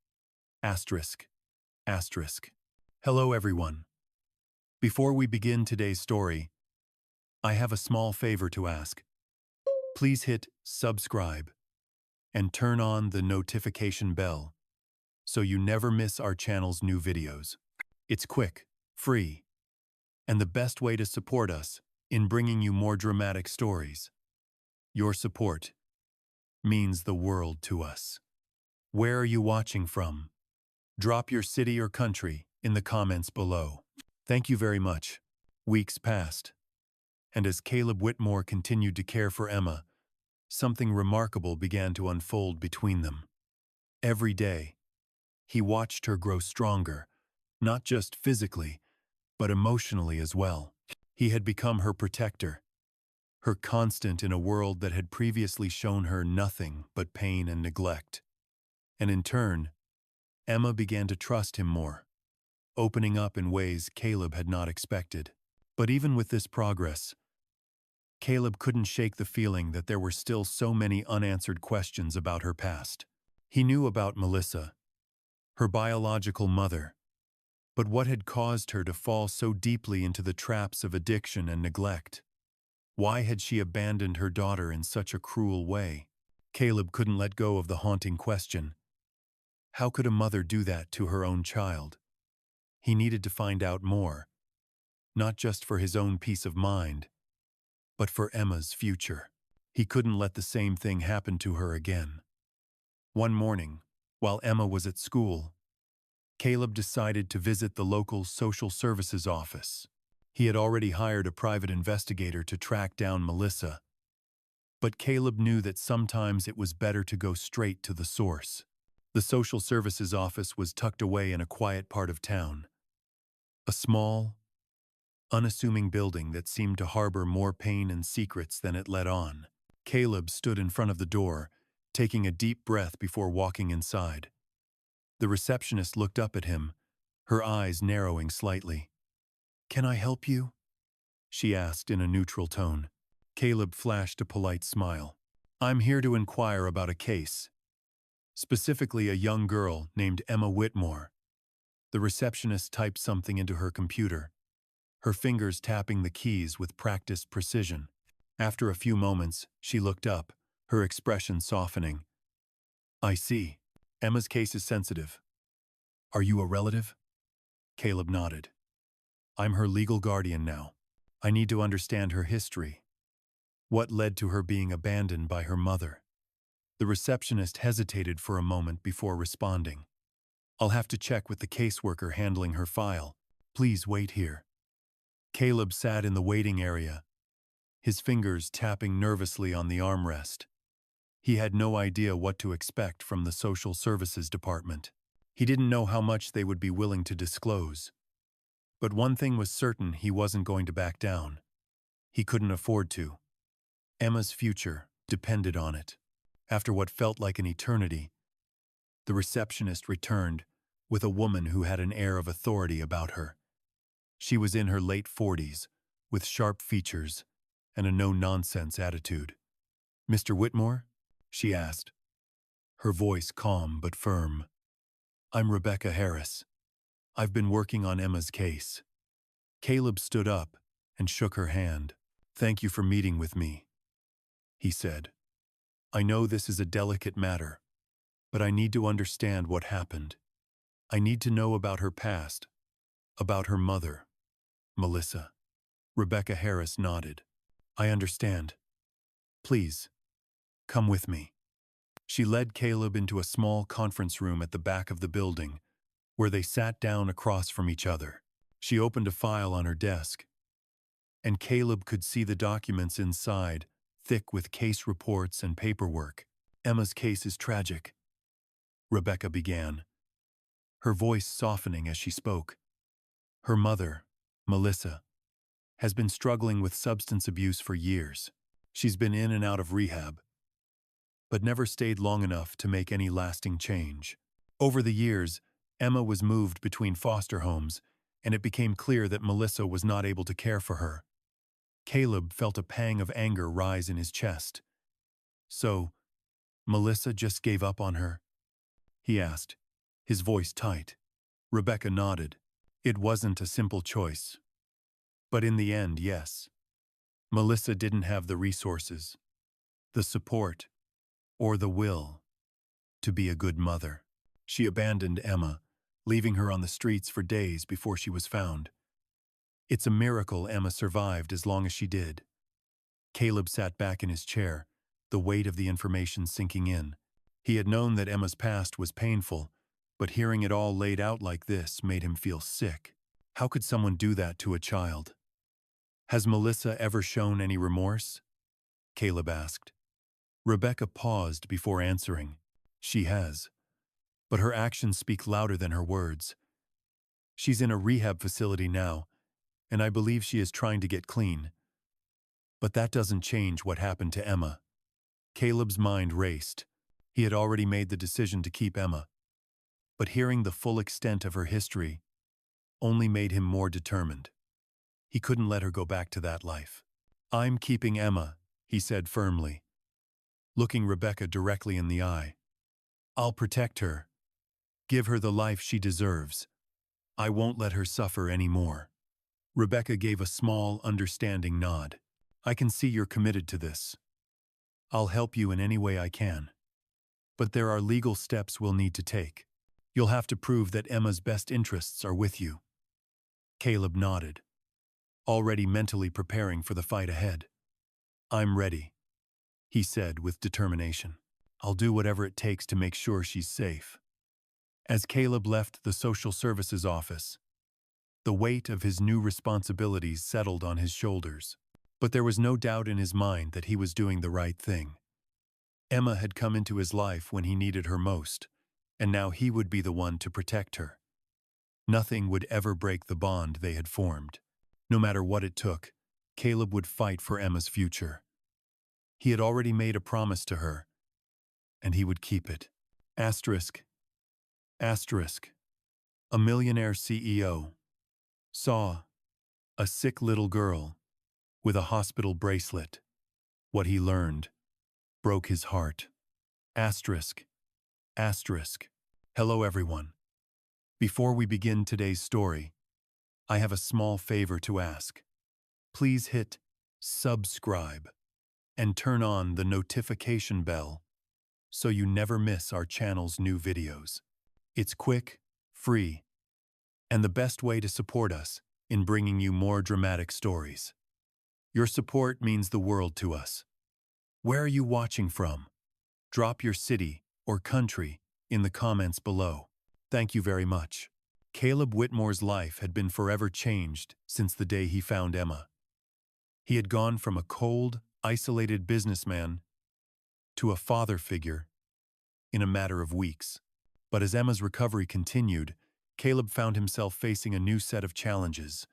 Asterisk, asterisk. Hello, everyone. Before we begin today's story, I have a small favor to ask. Please hit subscribe and turn on the notification bell so you never miss our channel's new videos. It's quick, free, and the best way to support us in bringing you more dramatic stories. Your support means the world to us. Where are you watching from? Drop your city or country in the comments below. Thank you very much. Weeks passed, and as Caleb Whitmore continued to care for Emma, something remarkable began to unfold between them. Every day, he watched her grow stronger, not just physically, but emotionally as well. He had become her protector, her constant in a world that had previously shown her nothing but pain and neglect. And in turn, Emma began to trust him more, opening up in ways Caleb had not expected. But even with this progress, Caleb couldn't shake the feeling that there were still so many unanswered questions about her past. He knew about Melissa, her biological mother, but what had caused her to fall so deeply into the traps of addiction and neglect? Why had she abandoned her daughter in such a cruel way? Caleb couldn't let go of the haunting question. How could a mother do that to her own child? He needed to find out more, not just for his own peace of mind, but for Emma's future. He couldn't let the same thing happen to her again. One morning, while Emma was at school, Caleb decided to visit the local social services office. He had already hired a private investigator to track down Melissa, but Caleb knew that sometimes it was better to go straight to the source. The social services office was tucked away in a quiet part of town, a small, unassuming building that seemed to harbor more pain and secrets than it let on. Caleb stood in front of the door, taking a deep breath before walking inside. The receptionist looked up at him, her eyes narrowing slightly. "Can I help you?" she asked in a neutral tone. Caleb flashed a polite smile. "I'm here to inquire about a case, specifically a young girl named Emma Whitmore." The receptionist typed something into her computer, her fingers tapping the keys with practiced precision. After a few moments, she looked up, her expression softening. "I see. Emma's case is sensitive. Are you a relative?" Caleb nodded. "I'm her legal guardian now. I need to understand her history. What led to her being abandoned by her mother?" The receptionist hesitated for a moment before responding. "I'll have to check with the caseworker handling her file. Please wait here." Caleb sat in the waiting area, his fingers tapping nervously on the armrest. He had no idea what to expect from the social services department. He didn't know how much they would be willing to disclose. But one thing was certain: he wasn't going to back down. He couldn't afford to. Emma's future depended on it. After what felt like an eternity, the receptionist returned with a woman who had an air of authority about her. She was in her late 40s, with sharp features and a no-nonsense attitude. "Mr. Whitmore?" she asked, her voice calm but firm. "I'm Rebecca Harris. I've been working on Emma's case." Caleb stood up and shook her hand. "Thank you for meeting with me," he said. "I know this is a delicate matter, but I need to understand what happened. I need to know about her past, about her mother, Melissa." Rebecca Harris nodded. "I understand. Please, come with me." She led Caleb into a small conference room at the back of the building, where they sat down across from each other. She opened a file on her desk, and Caleb could see the documents inside, thick with case reports and paperwork. "Emma's case is tragic," Rebecca began, her voice softening as she spoke. "Her mother, Melissa, has been struggling with substance abuse for years. She's been in and out of rehab, but never stayed long enough to make any lasting change. Over the years, Emma was moved between foster homes, and it became clear that Melissa was not able to care for her." Caleb felt a pang of anger rise in his chest. "So, Melissa just gave up on her?" he asked, his voice tight. Rebecca nodded. "It wasn't a simple choice. But in the end, yes. Melissa didn't have the resources, the support, or the will to be a good mother. She abandoned Emma, leaving her on the streets for days before she was found. It's a miracle Emma survived as long as she did." Caleb sat back in his chair, the weight of the information sinking in. He had known that Emma's past was painful, but hearing it all laid out like this made him feel sick. How could someone do that to a child? "Has Melissa ever shown any remorse?" Caleb asked. Rebecca paused before answering. "She has. But her actions speak louder than her words. She's in a rehab facility now, and I believe she is trying to get clean. But that doesn't change what happened to Emma." Caleb's mind raced. He had already made the decision to keep Emma. But hearing the full extent of her history only made him more determined. He couldn't let her go back to that life. "I'm keeping Emma," he said firmly, looking Rebecca directly in the eye. "I'll protect her, give her the life she deserves. I won't let her suffer anymore." Rebecca gave a small, understanding nod. "I can see you're committed to this. I'll help you in any way I can. But there are legal steps we'll need to take. You'll have to prove that Emma's best interests are with you." Caleb nodded, already mentally preparing for the fight ahead. "I'm ready," he said with determination. "I'll do whatever it takes to make sure she's safe." As Caleb left the social services office, the weight of his new responsibilities settled on his shoulders. But there was no doubt in his mind that he was doing the right thing. Emma had come into his life when he needed her most, and now he would be the one to protect her. Nothing would ever break the bond they had formed. No matter what it took, Caleb would fight for Emma's future. He had already made a promise to her, and he would keep it. Asterisk, asterisk. A millionaire CEO saw a sick little girl with a hospital bracelet. What he learned broke his heart. Asterisk, asterisk. Hello everyone. Before we begin today's story, I have a small favor to ask. Please hit subscribe and turn on the notification bell so you never miss our channel's new videos. It's quick, free, and the best way to support us in bringing you more dramatic stories. Your support means the world to us. Where are you watching from? Drop your city or country in the comments below. Thank you very much. Caleb Whitmore's life had been forever changed since the day he found Emma. He had gone from a cold, isolated businessman to a father figure in a matter of weeks. But as Emma's recovery continued, Caleb found himself facing a new set of challenges.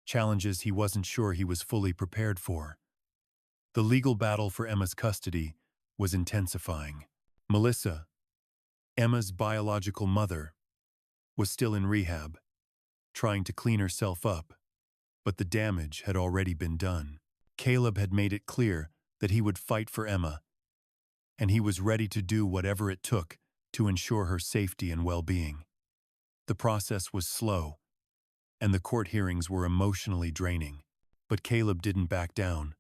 Challenges he wasn't sure he was fully prepared for. The legal battle for Emma's custody was intensifying. Melissa, Emma's biological mother, was still in rehab, trying to clean herself up, but the damage had already been done. Caleb had made it clear that he would fight for Emma, and he was ready to do whatever it took to ensure her safety and well-being. The process was slow, and the court hearings were emotionally draining, but Caleb didn't back down.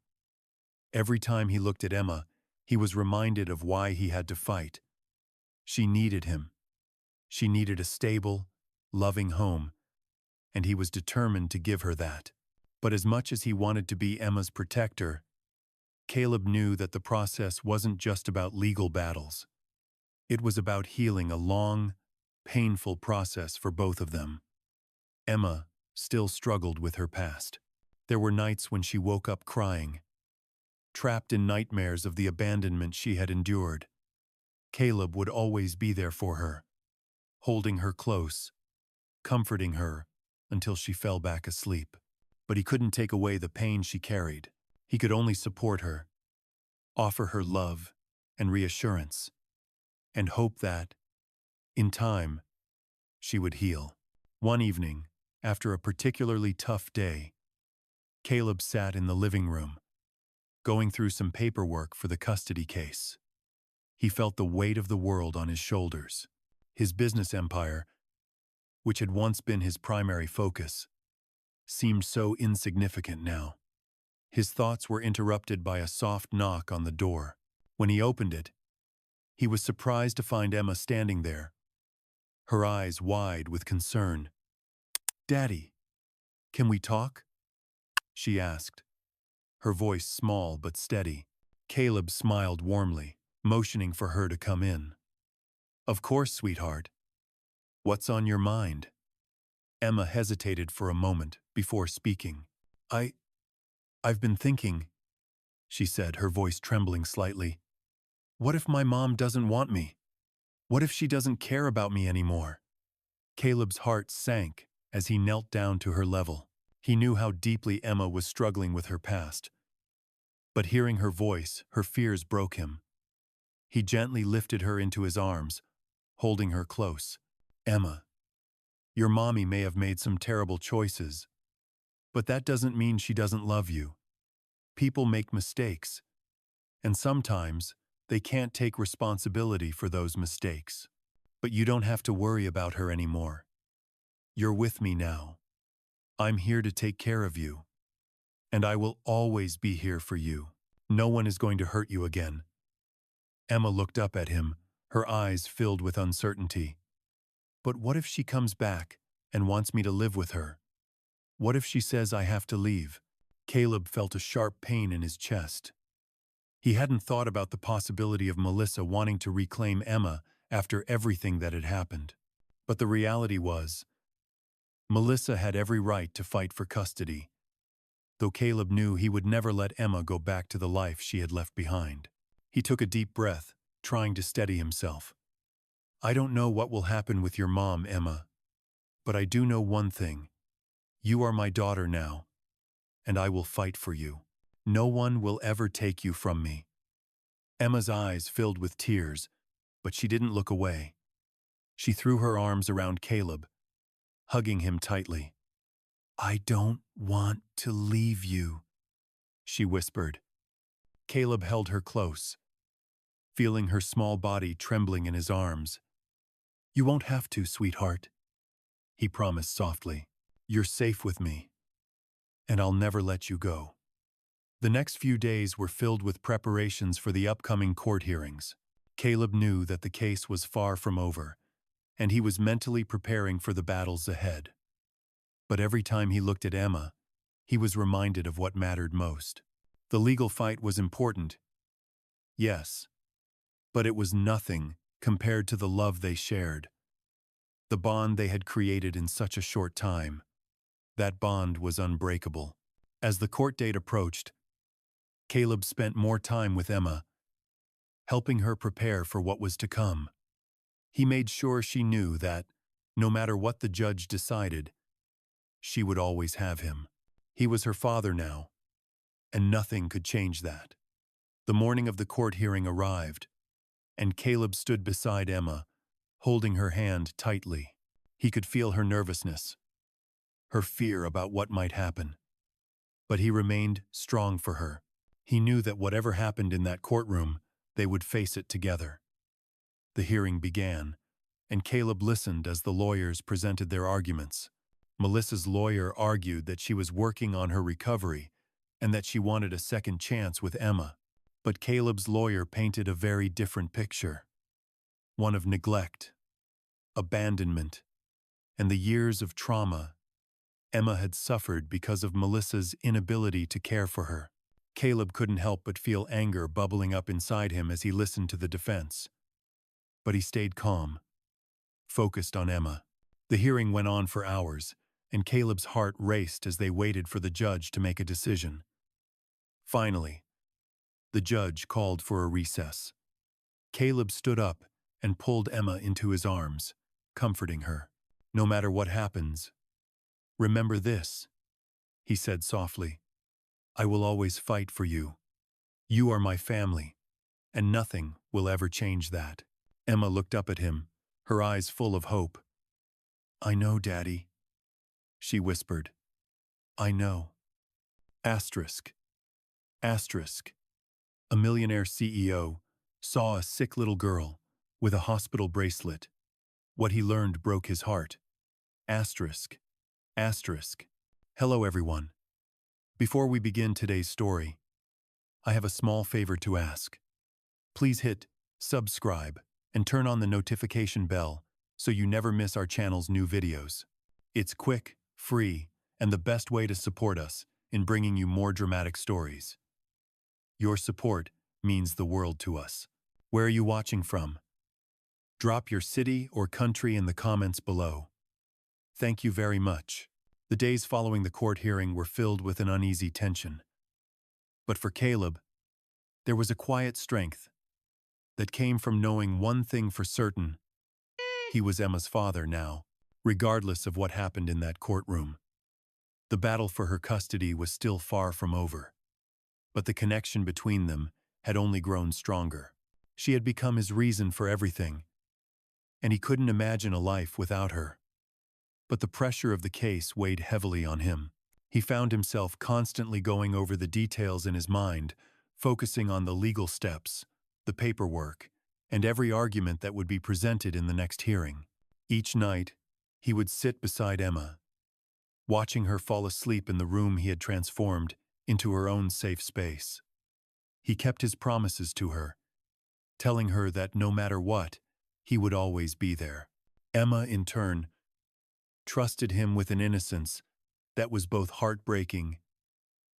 Every time he looked at Emma, he was reminded of why he had to fight. She needed him. She needed a stable, loving home, and he was determined to give her that. But as much as he wanted to be Emma's protector, Caleb knew that the process wasn't just about legal battles. It was about healing a long, painful process for both of them. Emma still struggled with her past. There were nights when she woke up crying, trapped in nightmares of the abandonment she had endured. Caleb would always be there for her, holding her close, comforting her until she fell back asleep. But he couldn't take away the pain she carried. He could only support her, offer her love and reassurance, and hope that, in time, she would heal. One evening, after a particularly tough day, Caleb sat in the living room, going through some paperwork for the custody case. He felt the weight of the world on his shoulders. His business empire, which had once been his primary focus, seemed so insignificant now. His thoughts were interrupted by a soft knock on the door. When he opened it, he was surprised to find Emma standing there, her eyes wide with concern. "Daddy, can we talk?" she asked, her voice small but steady. Caleb smiled warmly, motioning for her to come in. "Of course, sweetheart. What's on your mind?" Emma hesitated for a moment before speaking. I've been thinking," she said, her voice trembling slightly. "What if my mom doesn't want me? What if she doesn't care about me anymore?" Caleb's heart sank as he knelt down to her level. He knew how deeply Emma was struggling with her past. But hearing her voice, her fears broke him. He gently lifted her into his arms, holding her close. "Emma, your mommy may have made some terrible choices, but that doesn't mean she doesn't love you. People make mistakes, and sometimes they can't take responsibility for those mistakes. But you don't have to worry about her anymore. You're with me now. I'm here to take care of you, and I will always be here for you. No one is going to hurt you again." Emma looked up at him, her eyes filled with uncertainty. "But what if she comes back and wants me to live with her? What if she says I have to leave?" Caleb felt a sharp pain in his chest. He hadn't thought about the possibility of Melissa wanting to reclaim Emma after everything that had happened. But the reality was, Melissa had every right to fight for custody, though Caleb knew he would never let Emma go back to the life she had left behind. He took a deep breath, trying to steady himself. "I don't know what will happen with your mom, Emma, but I do know one thing. You are my daughter now, and I will fight for you. No one will ever take you from me." Emma's eyes filled with tears, but she didn't look away. She threw her arms around Caleb, hugging him tightly. "I don't want to leave you," she whispered. Caleb held her close, feeling her small body trembling in his arms. "You won't have to, sweetheart," he promised softly. "You're safe with me, and I'll never let you go." The next few days were filled with preparations for the upcoming court hearings. Caleb knew that the case was far from over, and he was mentally preparing for the battles ahead. But every time he looked at Emma, he was reminded of what mattered most. The legal fight was important, yes, but it was nothing compared to the love they shared. The bond they had created in such a short time. That bond was unbreakable. As the court date approached, Caleb spent more time with Emma, helping her prepare for what was to come. He made sure she knew that, no matter what the judge decided, she would always have him. He was her father now, and nothing could change that. The morning of the court hearing arrived, and Caleb stood beside Emma, holding her hand tightly. He could feel her nervousness, her fear about what might happen. But he remained strong for her. He knew that whatever happened in that courtroom, they would face it together. The hearing began, and Caleb listened as the lawyers presented their arguments. Melissa's lawyer argued that she was working on her recovery and that she wanted a second chance with Emma. But Caleb's lawyer painted a very different picture. One of neglect, abandonment, and the years of trauma Emma had suffered because of Melissa's inability to care for her. Caleb couldn't help but feel anger bubbling up inside him as he listened to the defense. But he stayed calm, focused on Emma. The hearing went on for hours, and Caleb's heart raced as they waited for the judge to make a decision. Finally, the judge called for a recess. Caleb stood up and pulled Emma into his arms, comforting her. "No matter what happens, remember this," he said softly. "I will always fight for you. You are my family, and nothing will ever change that." Emma looked up at him, her eyes full of hope. "I know, Daddy," she whispered. "I know." Asterisk. Asterisk. A millionaire CEO saw a sick little girl with a hospital bracelet. What he learned broke his heart. Asterisk. Asterisk. Hello, everyone. Before we begin today's story, I have a small favor to ask. Please hit subscribe and turn on the notification bell so you never miss our channel's new videos. It's quick, free, and the best way to support us in bringing you more dramatic stories. Your support means the world to us. Where are you watching from? Drop your city or country in the comments below. Thank you very much. The days following the court hearing were filled with an uneasy tension. But for Caleb, there was a quiet strength that came from knowing one thing for certain: he was Emma's father now, regardless of what happened in that courtroom. The battle for her custody was still far from over, but the connection between them had only grown stronger. She had become his reason for everything, and he couldn't imagine a life without her. But the pressure of the case weighed heavily on him. He found himself constantly going over the details in his mind, focusing on the legal steps, the paperwork, and every argument that would be presented in the next hearing. Each night, he would sit beside Emma, watching her fall asleep in the room he had transformed into her own safe space. He kept his promises to her, telling her that no matter what, he would always be there. Emma, in turn, trusted him with an innocence that was both heartbreaking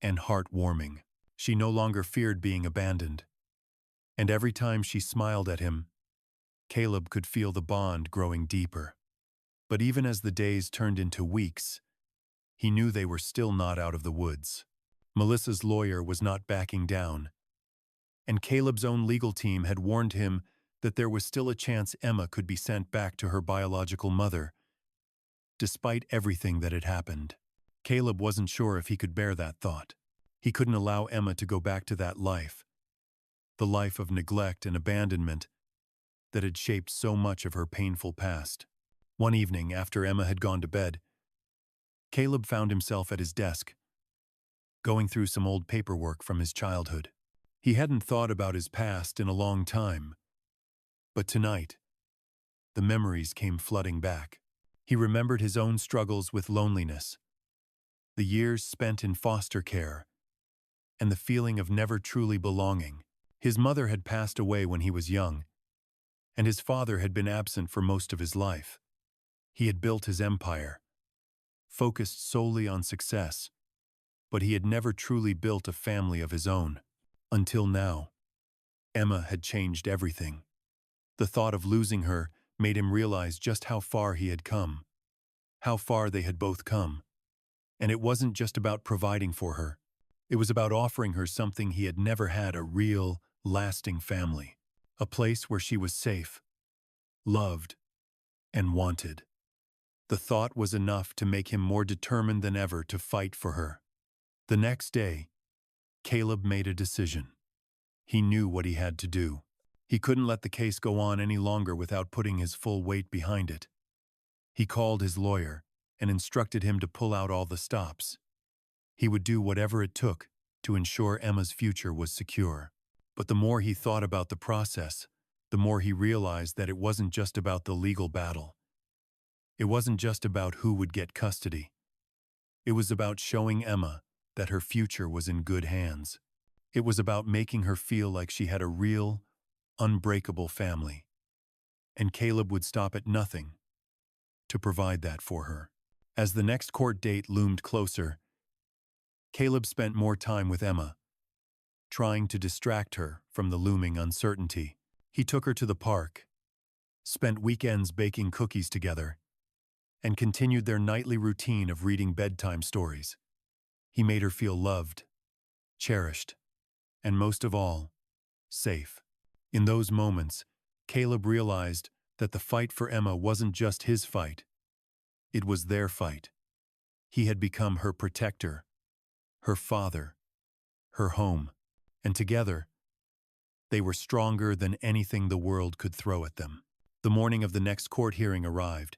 and heartwarming. She no longer feared being abandoned, and every time she smiled at him, Caleb could feel the bond growing deeper. But even as the days turned into weeks, he knew they were still not out of the woods. Melissa's lawyer was not backing down, and Caleb's own legal team had warned him that there was still a chance Emma could be sent back to her biological mother, despite everything that had happened. Caleb wasn't sure if he could bear that thought. He couldn't allow Emma to go back to that life, the life of neglect and abandonment that had shaped so much of her painful past. One evening, after Emma had gone to bed, Caleb found himself at his desk, going through some old paperwork from his childhood. He hadn't thought about his past in a long time, but tonight, the memories came flooding back. He remembered his own struggles with loneliness, the years spent in foster care, and the feeling of never truly belonging. His mother had passed away when he was young, and his father had been absent for most of his life. He had built his empire, focused solely on success, but he had never truly built a family of his own. Until now, Emma had changed everything. The thought of losing her made him realize just how far he had come, how far they had both come. And it wasn't just about providing for her. It was about offering her something he had never had: a real, lasting family. A place where she was safe, loved, and wanted. The thought was enough to make him more determined than ever to fight for her. The next day, Caleb made a decision. He knew what he had to do. He couldn't let the case go on any longer without putting his full weight behind it. He called his lawyer and instructed him to pull out all the stops. He would do whatever it took to ensure Emma's future was secure. But the more he thought about the process, the more he realized that it wasn't just about the legal battle. It wasn't just about who would get custody. It was about showing Emma that her future was in good hands. It was about making her feel like she had a real, unbreakable family. And Caleb would stop at nothing to provide that for her. As the next court date loomed closer, Caleb spent more time with Emma, trying to distract her from the looming uncertainty. He took her to the park, spent weekends baking cookies together, and continued their nightly routine of reading bedtime stories. He made her feel loved, cherished, and most of all, safe. In those moments, Caleb realized that the fight for Emma wasn't just his fight. It was their fight. He had become her protector, her father, her home, and together, they were stronger than anything the world could throw at them. The morning of the next court hearing arrived,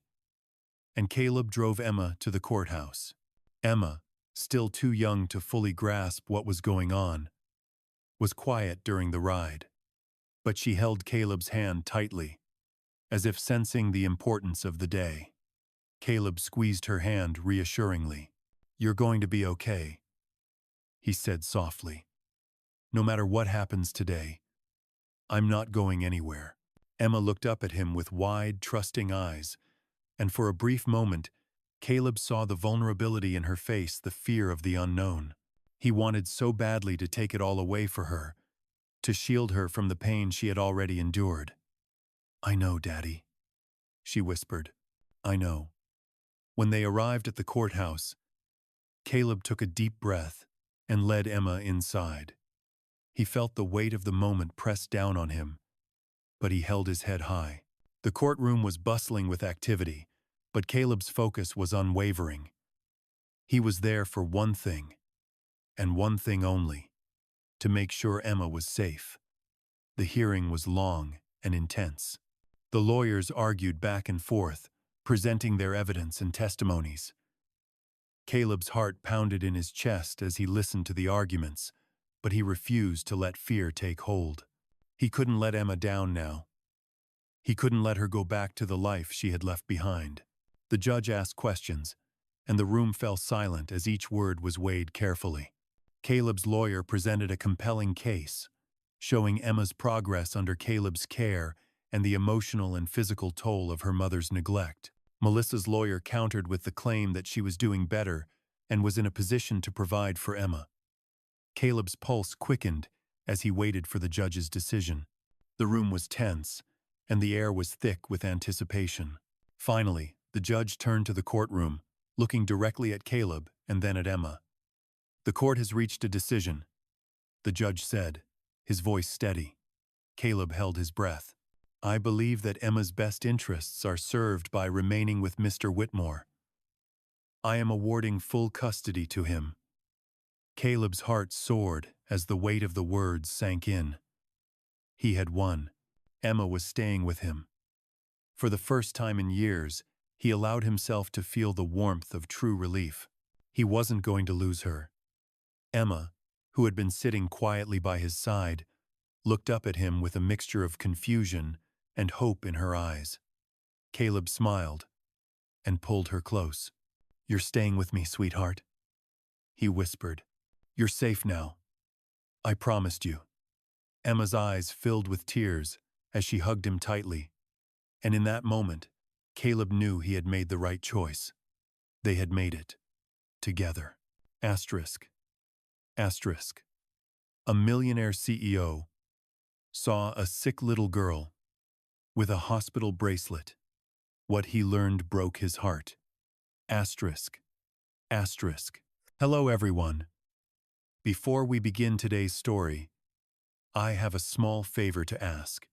and Caleb drove Emma to the courthouse. Emma, still too young to fully grasp what was going on, was quiet during the ride. But she held Caleb's hand tightly, as if sensing the importance of the day. Caleb squeezed her hand reassuringly. "You're going to be okay," he said softly. "No matter what happens today, I'm not going anywhere." Emma looked up at him with wide, trusting eyes, and for a brief moment, Caleb saw the vulnerability in her face, the fear of the unknown. He wanted so badly to take it all away for her, to shield her from the pain she had already endured. "I know, Daddy," she whispered. "I know." When they arrived at the courthouse, Caleb took a deep breath and led Emma inside. He felt the weight of the moment press down on him, but he held his head high. The courtroom was bustling with activity, but Caleb's focus was unwavering. He was there for one thing, and one thing only: to make sure Emma was safe. The hearing was long and intense. The lawyers argued back and forth, presenting their evidence and testimonies. Caleb's heart pounded in his chest as he listened to the arguments, but he refused to let fear take hold. He couldn't let Emma down now. He couldn't let her go back to the life she had left behind. The judge asked questions, and the room fell silent as each word was weighed carefully. Caleb's lawyer presented a compelling case, showing Emma's progress under Caleb's care and the emotional and physical toll of her mother's neglect. Melissa's lawyer countered with the claim that she was doing better and was in a position to provide for Emma. Caleb's pulse quickened as he waited for the judge's decision. The room was tense, and the air was thick with anticipation. Finally, the judge turned to the courtroom, looking directly at Caleb and then at Emma. "The court has reached a decision," the judge said, his voice steady. Caleb held his breath. "I believe that Emma's best interests are served by remaining with Mr. Whitmore. I am awarding full custody to him." Caleb's heart soared as the weight of the words sank in. He had won. Emma was staying with him. For the first time in years, he allowed himself to feel the warmth of true relief. He wasn't going to lose her. Emma, who had been sitting quietly by his side, looked up at him with a mixture of confusion and hope in her eyes. Caleb smiled and pulled her close. "You're staying with me, sweetheart," he whispered. "You're safe now. I promised you." Emma's eyes filled with tears as she hugged him tightly, and in that moment, Caleb knew he had made the right choice. They had made it. Together. Asterisk. Asterisk. A millionaire CEO saw a sick little girl with a hospital bracelet. What he learned broke his heart. Asterisk. Asterisk. Hello everyone. Before we begin today's story, I have a small favor to ask.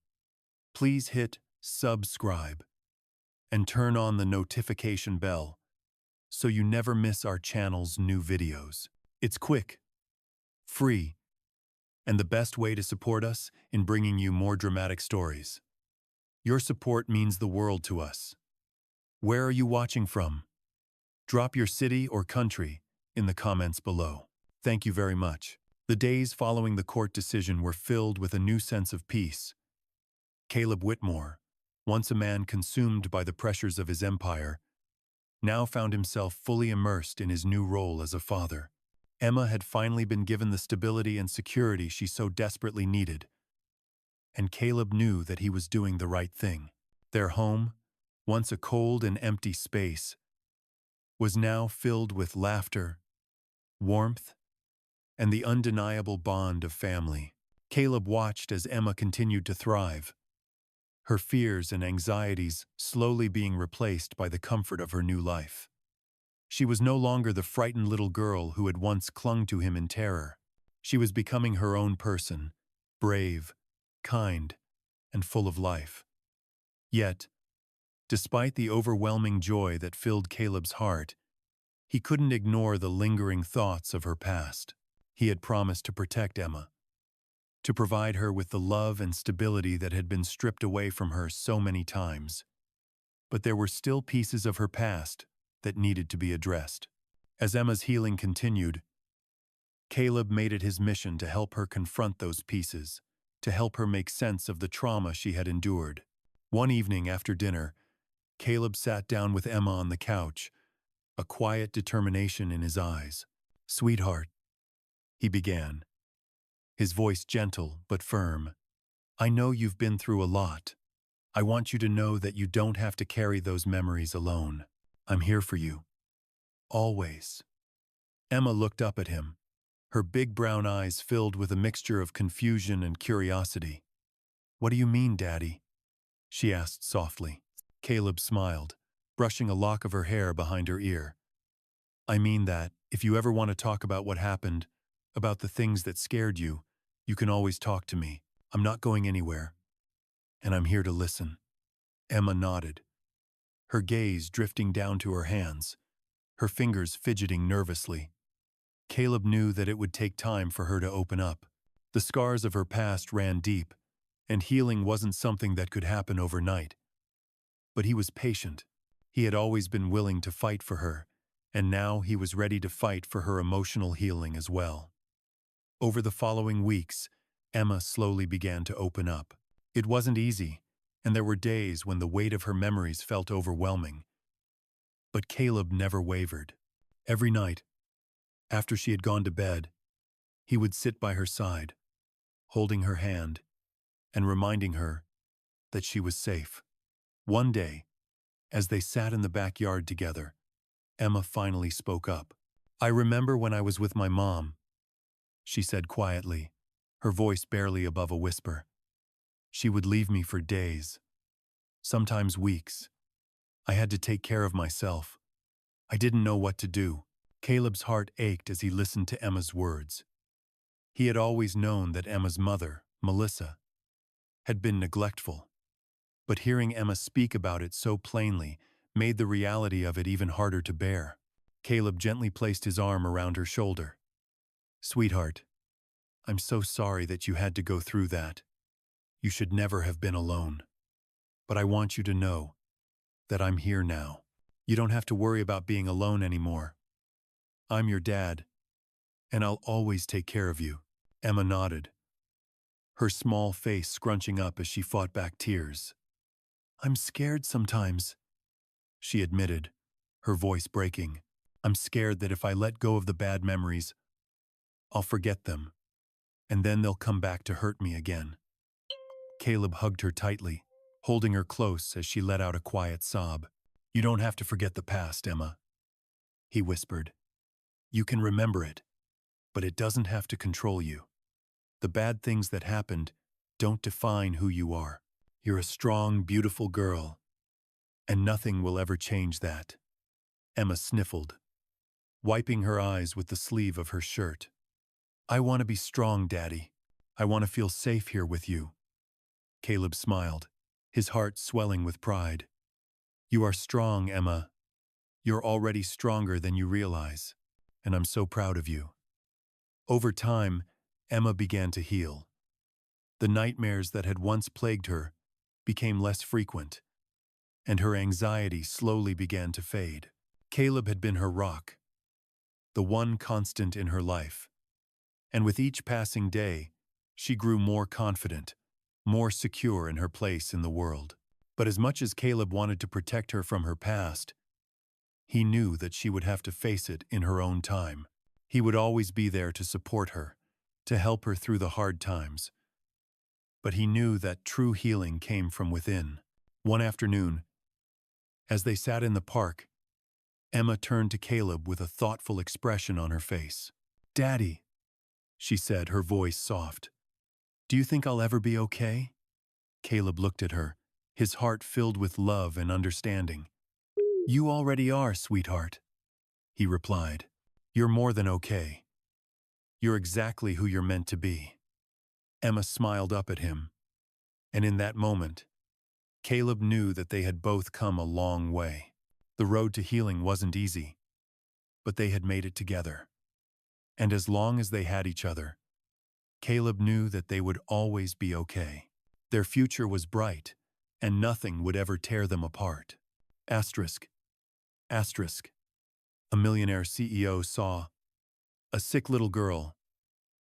Please hit subscribe and turn on the notification bell so you never miss our channel's new videos. It's quick, free, and the best way to support us in bringing you more dramatic stories. Your support means the world to us. Where are you watching from? Drop your city or country in the comments below. Thank you very much. The days following the court decision were filled with a new sense of peace. Caleb Whitmore, once a man consumed by the pressures of his empire, now found himself fully immersed in his new role as a father. Emma had finally been given the stability and security she so desperately needed, and Caleb knew that he was doing the right thing. Their home, once a cold and empty space, was now filled with laughter, warmth, and the undeniable bond of family. Caleb watched as Emma continued to thrive, her fears and anxieties slowly being replaced by the comfort of her new life. She was no longer the frightened little girl who had once clung to him in terror. She was becoming her own person, brave, kind, and full of life. Yet, despite the overwhelming joy that filled Caleb's heart, he couldn't ignore the lingering thoughts of her past. He had promised to protect Emma, to provide her with the love and stability that had been stripped away from her so many times. But there were still pieces of her past that needed to be addressed. As Emma's healing continued, Caleb made it his mission to help her confront those pieces, to help her make sense of the trauma she had endured. One evening after dinner, Caleb sat down with Emma on the couch, a quiet determination in his eyes. "Sweetheart," he began, his voice gentle but firm, "I know you've been through a lot. I want you to know that you don't have to carry those memories alone. I'm here for you. Always." Emma looked up at him, her big brown eyes filled with a mixture of confusion and curiosity. "What do you mean, Daddy?" she asked softly. Caleb smiled, brushing a lock of her hair behind her ear. "I mean that, if you ever want to talk about what happened, about the things that scared you, you can always talk to me. I'm not going anywhere, and I'm here to listen." Emma nodded, her gaze drifting down to her hands, her fingers fidgeting nervously. Caleb knew that it would take time for her to open up. The scars of her past ran deep, and healing wasn't something that could happen overnight. But he was patient. He had always been willing to fight for her, and now he was ready to fight for her emotional healing as well. Over the following weeks, Emma slowly began to open up. It wasn't easy, and there were days when the weight of her memories felt overwhelming. But Caleb never wavered. Every night, after she had gone to bed, he would sit by her side, holding her hand and reminding her that she was safe. One day, as they sat in the backyard together, Emma finally spoke up. "I remember when I was with my mom," she said quietly, her voice barely above a whisper. "She would leave me for days, sometimes weeks. I had to take care of myself. I didn't know what to do." Caleb's heart ached as he listened to Emma's words. He had always known that Emma's mother, Melissa, had been neglectful, but hearing Emma speak about it so plainly made the reality of it even harder to bear. Caleb gently placed his arm around her shoulder. "Sweetheart, I'm so sorry that you had to go through that. You should never have been alone. But I want you to know that I'm here now. You don't have to worry about being alone anymore. I'm your dad, and I'll always take care of you." Emma nodded, her small face scrunching up as she fought back tears. "I'm scared sometimes," she admitted, her voice breaking. "I'm scared that if I let go of the bad memories, I'll forget them, and then they'll come back to hurt me again." Caleb hugged her tightly, holding her close as she let out a quiet sob. "You don't have to forget the past, Emma," he whispered. "You can remember it, but it doesn't have to control you. The bad things that happened don't define who you are. You're a strong, beautiful girl, and nothing will ever change that." Emma sniffled, wiping her eyes with the sleeve of her shirt. "I want to be strong, Daddy. I want to feel safe here with you." Caleb smiled, his heart swelling with pride. "You are strong, Emma. You're already stronger than you realize, and I'm so proud of you." Over time, Emma began to heal. The nightmares that had once plagued her became less frequent, and her anxiety slowly began to fade. Caleb had been her rock, the one constant in her life. And with each passing day, she grew more confident, more secure in her place in the world. But as much as Caleb wanted to protect her from her past, he knew that she would have to face it in her own time. He would always be there to support her, to help her through the hard times. But he knew that true healing came from within. One afternoon, as they sat in the park, Emma turned to Caleb with a thoughtful expression on her face. "Daddy," she said, her voice soft, "do you think I'll ever be okay?" Caleb looked at her, his heart filled with love and understanding. "You already are, sweetheart," he replied. "You're more than okay. You're exactly who you're meant to be." Emma smiled up at him, and in that moment, Caleb knew that they had both come a long way. The road to healing wasn't easy, but they had made it together. And as long as they had each other, Caleb knew that they would always be okay. Their future was bright, and nothing would ever tear them apart. Asterisk. Asterisk. A millionaire CEO saw a sick little girl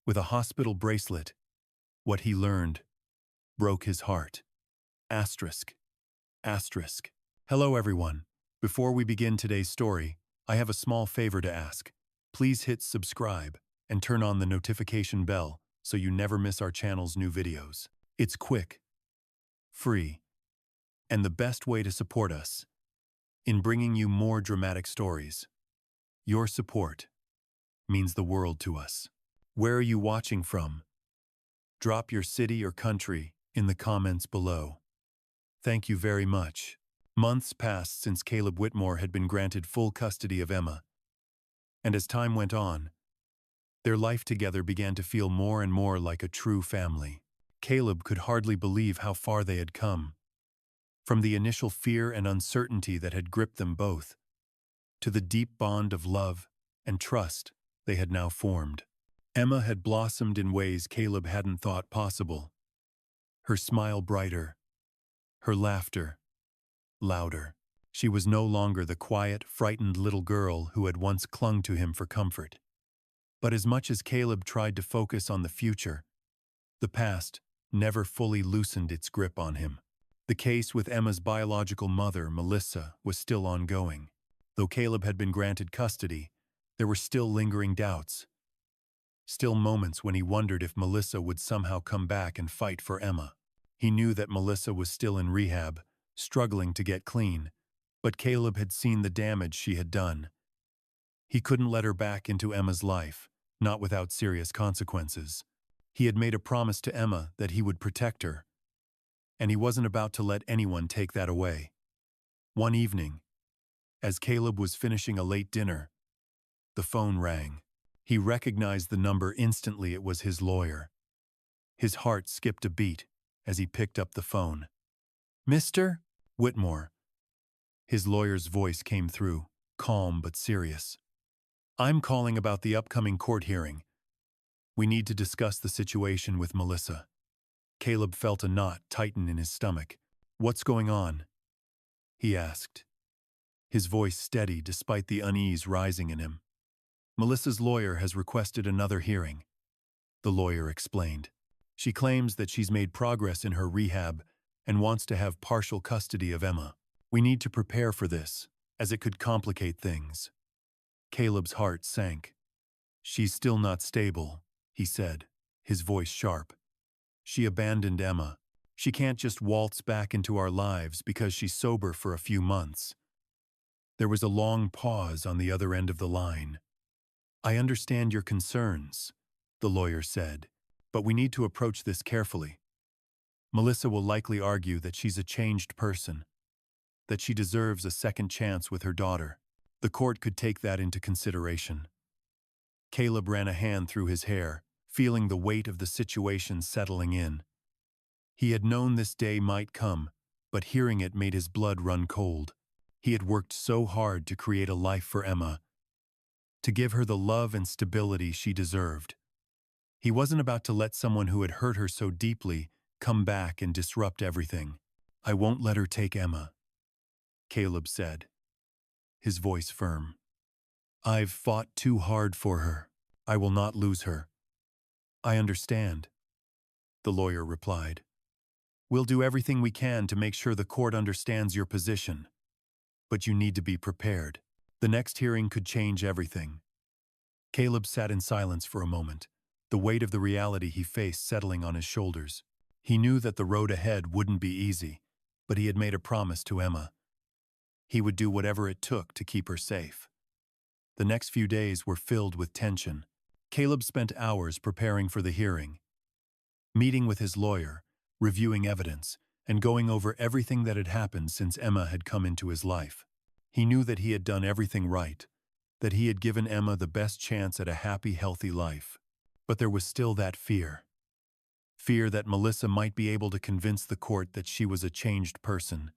with a hospital bracelet. What he learned broke his heart. Asterisk. Asterisk. Hello everyone. Before we begin today's story, I have a small favor to ask. Please hit subscribe and turn on the notification bell so you never miss our channel's new videos. It's quick, free, and the best way to support us in bringing you more dramatic stories. Your support means the world to us. Where are you watching from? Drop your city or country in the comments below. Thank you very much. Months passed since Caleb Whitmore had been granted full custody of Emma, and as time went on, their life together began to feel more and more like a true family. Caleb could hardly believe how far they had come, from the initial fear and uncertainty that had gripped them both, to the deep bond of love and trust they had now formed. Emma had blossomed in ways Caleb hadn't thought possible. Her smile brighter, her laughter louder. She was no longer the quiet, frightened little girl who had once clung to him for comfort. But as much as Caleb tried to focus on the future, the past never fully loosened its grip on him. The case with Emma's biological mother, Melissa, was still ongoing. Though Caleb had been granted custody, there were still lingering doubts. Still moments when he wondered if Melissa would somehow come back and fight for Emma. He knew that Melissa was still in rehab, struggling to get clean, but Caleb had seen the damage she had done. He couldn't let her back into Emma's life, not without serious consequences. He had made a promise to Emma that he would protect her, and he wasn't about to let anyone take that away. One evening, as Caleb was finishing a late dinner, the phone rang. He recognized the number instantly. It was his lawyer. His heart skipped a beat as he picked up the phone. "Mr. Whitmore." His lawyer's voice came through, calm but serious. "I'm calling about the upcoming court hearing. We need to discuss the situation with Melissa." Caleb felt a knot tighten in his stomach. "What's going on?" he asked, his voice steady despite the unease rising in him. "Melissa's lawyer has requested another hearing," the lawyer explained. "She claims that she's made progress in her rehab and wants to have partial custody of Emma. We need to prepare for this, as it could complicate things." Caleb's heart sank. "She's still not stable," he said, his voice sharp. "She abandoned Emma. She can't just waltz back into our lives because she's sober for a few months." There was a long pause on the other end of the line. "I understand your concerns," the lawyer said, "but we need to approach this carefully. Melissa will likely argue that she's a changed person, that she deserves a second chance with her daughter. The court could take that into consideration." Caleb ran a hand through his hair, feeling the weight of the situation settling in. He had known this day might come, but hearing it made his blood run cold. He had worked so hard to create a life for Emma, to give her the love and stability she deserved. He wasn't about to let someone who had hurt her so deeply come back and disrupt everything. "I won't let her take Emma," Caleb said, his voice firm. "I've fought too hard for her. I will not lose her." "I understand," the lawyer replied. "We'll do everything we can to make sure the court understands your position. But you need to be prepared. The next hearing could change everything." Caleb sat in silence for a moment, the weight of the reality he faced settling on his shoulders. He knew that the road ahead wouldn't be easy, but he had made a promise to Emma. He would do whatever it took to keep her safe. The next few days were filled with tension. Caleb spent hours preparing for the hearing, meeting with his lawyer, reviewing evidence, and going over everything that had happened since Emma had come into his life. He knew that he had done everything right, that he had given Emma the best chance at a happy, healthy life. But there was still that fear. Fear that Melissa might be able to convince the court that she was a changed person,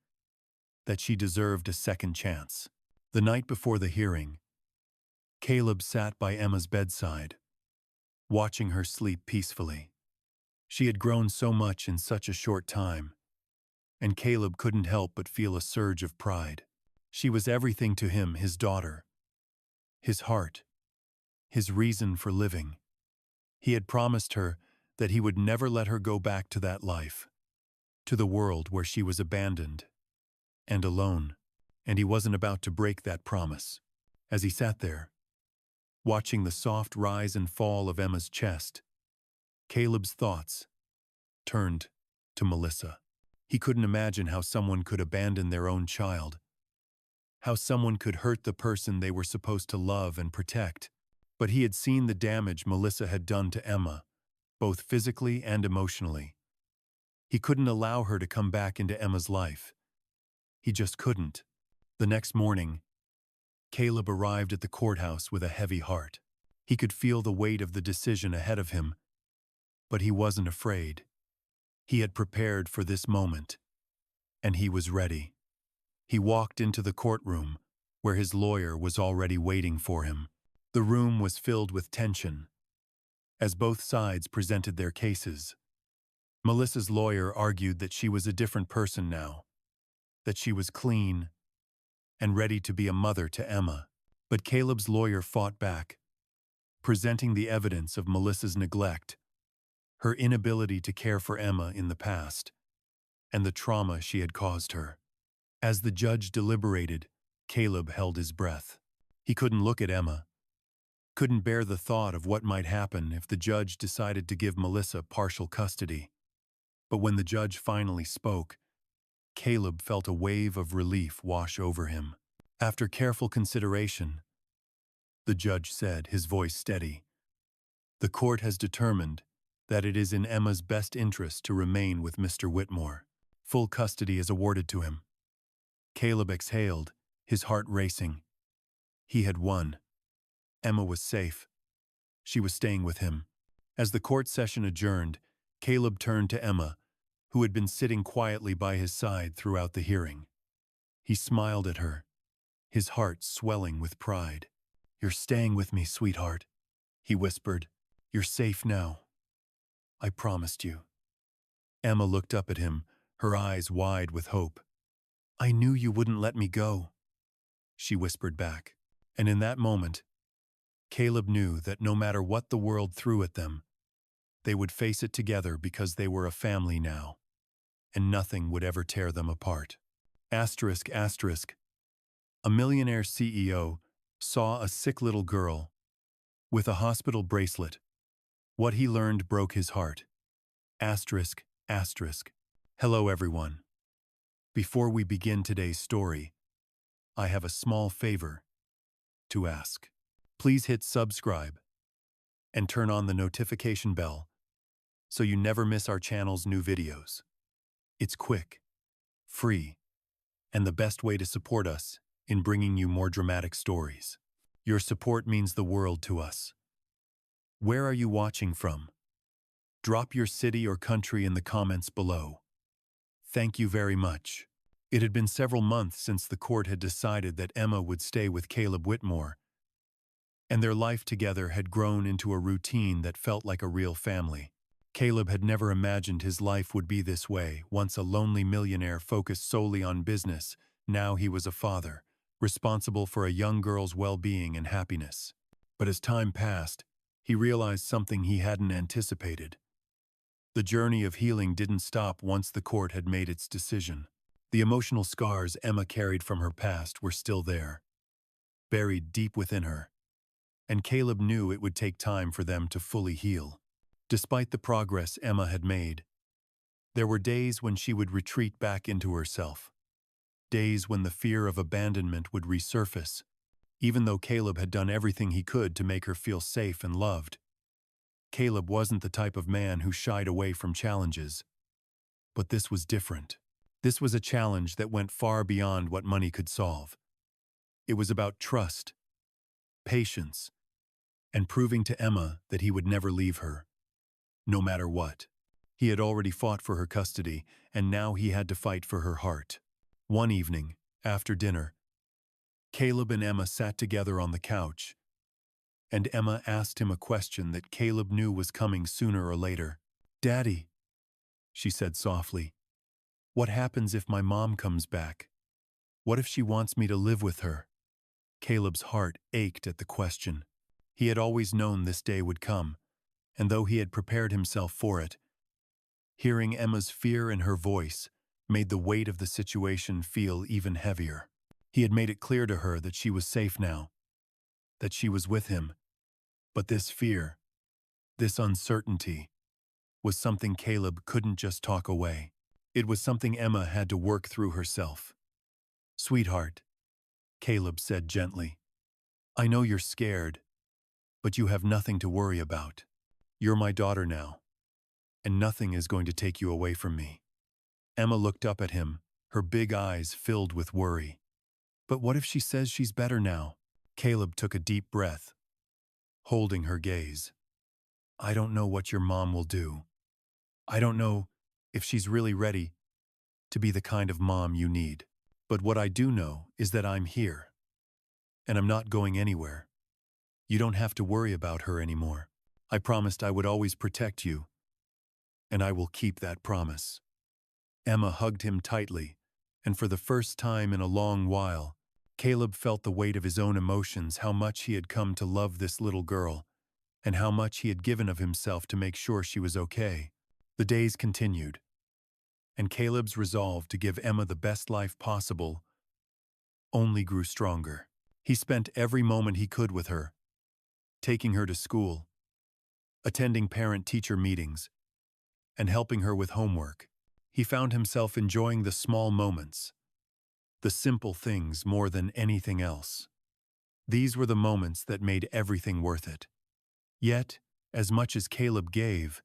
that she deserved a second chance. The night before the hearing, Caleb sat by Emma's bedside, watching her sleep peacefully. She had grown so much in such a short time, and Caleb couldn't help but feel a surge of pride. She was everything to him, his daughter, his heart, his reason for living. He had promised her that he would never let her go back to that life, to the world where she was abandoned and alone, and he wasn't about to break that promise. As he sat there, watching the soft rise and fall of Emma's chest, Caleb's thoughts turned to Melissa. He couldn't imagine how someone could abandon their own child, how someone could hurt the person they were supposed to love and protect. But he had seen the damage Melissa had done to Emma, both physically and emotionally. He couldn't allow her to come back into Emma's life. He just couldn't. The next morning, Caleb arrived at the courthouse with a heavy heart. He could feel the weight of the decision ahead of him, but he wasn't afraid. He had prepared for this moment, and he was ready. He walked into the courtroom, where his lawyer was already waiting for him. The room was filled with tension, as both sides presented their cases. Melissa's lawyer argued that she was a different person now, that she was clean and ready to be a mother to Emma. But Caleb's lawyer fought back, presenting the evidence of Melissa's neglect, her inability to care for Emma in the past, and the trauma she had caused her. As the judge deliberated, Caleb held his breath. He couldn't look at Emma, couldn't bear the thought of what might happen if the judge decided to give Melissa partial custody. But when the judge finally spoke, Caleb felt a wave of relief wash over him. After careful consideration, the judge said, his voice steady, "The court has determined that it is in Emma's best interest to remain with Mr. Whitmore. Full custody is awarded to him." Caleb exhaled, his heart racing. He had won. Emma was safe. She was staying with him. As the court session adjourned, Caleb turned to Emma, who had been sitting quietly by his side throughout the hearing. He smiled at her, his heart swelling with pride. "You're staying with me, sweetheart," he whispered. "You're safe now. I promised you." Emma looked up at him, her eyes wide with hope. "I knew you wouldn't let me go," she whispered back. And in that moment, Caleb knew that no matter what the world threw at them, they would face it together because they were a family now, and nothing would ever tear them apart. Asterisk, asterisk. A millionaire CEO saw a sick little girl with a hospital bracelet. What he learned broke his heart. Asterisk, asterisk. Hello everyone. Before we begin today's story, I have a small favor to ask. Please hit subscribe and turn on the notification bell so you never miss our channel's new videos. It's quick, free, and the best way to support us in bringing you more dramatic stories. Your support means the world to us. Where are you watching from? Drop your city or country in the comments below. Thank you very much. It had been several months since the court had decided that Emma would stay with Caleb Whitmore, and their life together had grown into a routine that felt like a real family. Caleb had never imagined his life would be this way. Once a lonely millionaire focused solely on business, now he was a father, responsible for a young girl's well-being and happiness. But as time passed, he realized something he hadn't anticipated. The journey of healing didn't stop once the court had made its decision. The emotional scars Emma carried from her past were still there, buried deep within her, and Caleb knew it would take time for them to fully heal. Despite the progress Emma had made, there were days when she would retreat back into herself, days when the fear of abandonment would resurface, even though Caleb had done everything he could to make her feel safe and loved. Caleb wasn't the type of man who shied away from challenges. But this was different. This was a challenge that went far beyond what money could solve. It was about trust, patience, and proving to Emma that he would never leave her, no matter what. He had already fought for her custody, and now he had to fight for her heart. One evening, after dinner, Caleb and Emma sat together on the couch, and Emma asked him a question that Caleb knew was coming sooner or later. "Daddy," she said softly, "what happens if my mom comes back? What if she wants me to live with her?" Caleb's heart ached at the question. He had always known this day would come, and though he had prepared himself for it, hearing Emma's fear in her voice made the weight of the situation feel even heavier. He had made it clear to her that she was safe now, that she was with him. But this fear, this uncertainty, was something Caleb couldn't just talk away. It was something Emma had to work through herself. "Sweetheart," Caleb said gently, "I know you're scared, but you have nothing to worry about. You're my daughter now, and nothing is going to take you away from me." Emma looked up at him, her big eyes filled with worry. "But what if she says she's better now?" Caleb took a deep breath, holding her gaze. "I don't know what your mom will do. I don't know if she's really ready to be the kind of mom you need. But what I do know is that I'm here, and I'm not going anywhere. You don't have to worry about her anymore. I promised I would always protect you, and I will keep that promise." Emma hugged him tightly, and for the first time in a long while, Caleb felt the weight of his own emotions, how much he had come to love this little girl, and how much he had given of himself to make sure she was okay. The days continued, and Caleb's resolve to give Emma the best life possible only grew stronger. He spent every moment he could with her, taking her to school, attending parent-teacher meetings, and helping her with homework. He found himself enjoying the small moments, the simple things more than anything else. These were the moments that made everything worth it. Yet, as much as Caleb gave,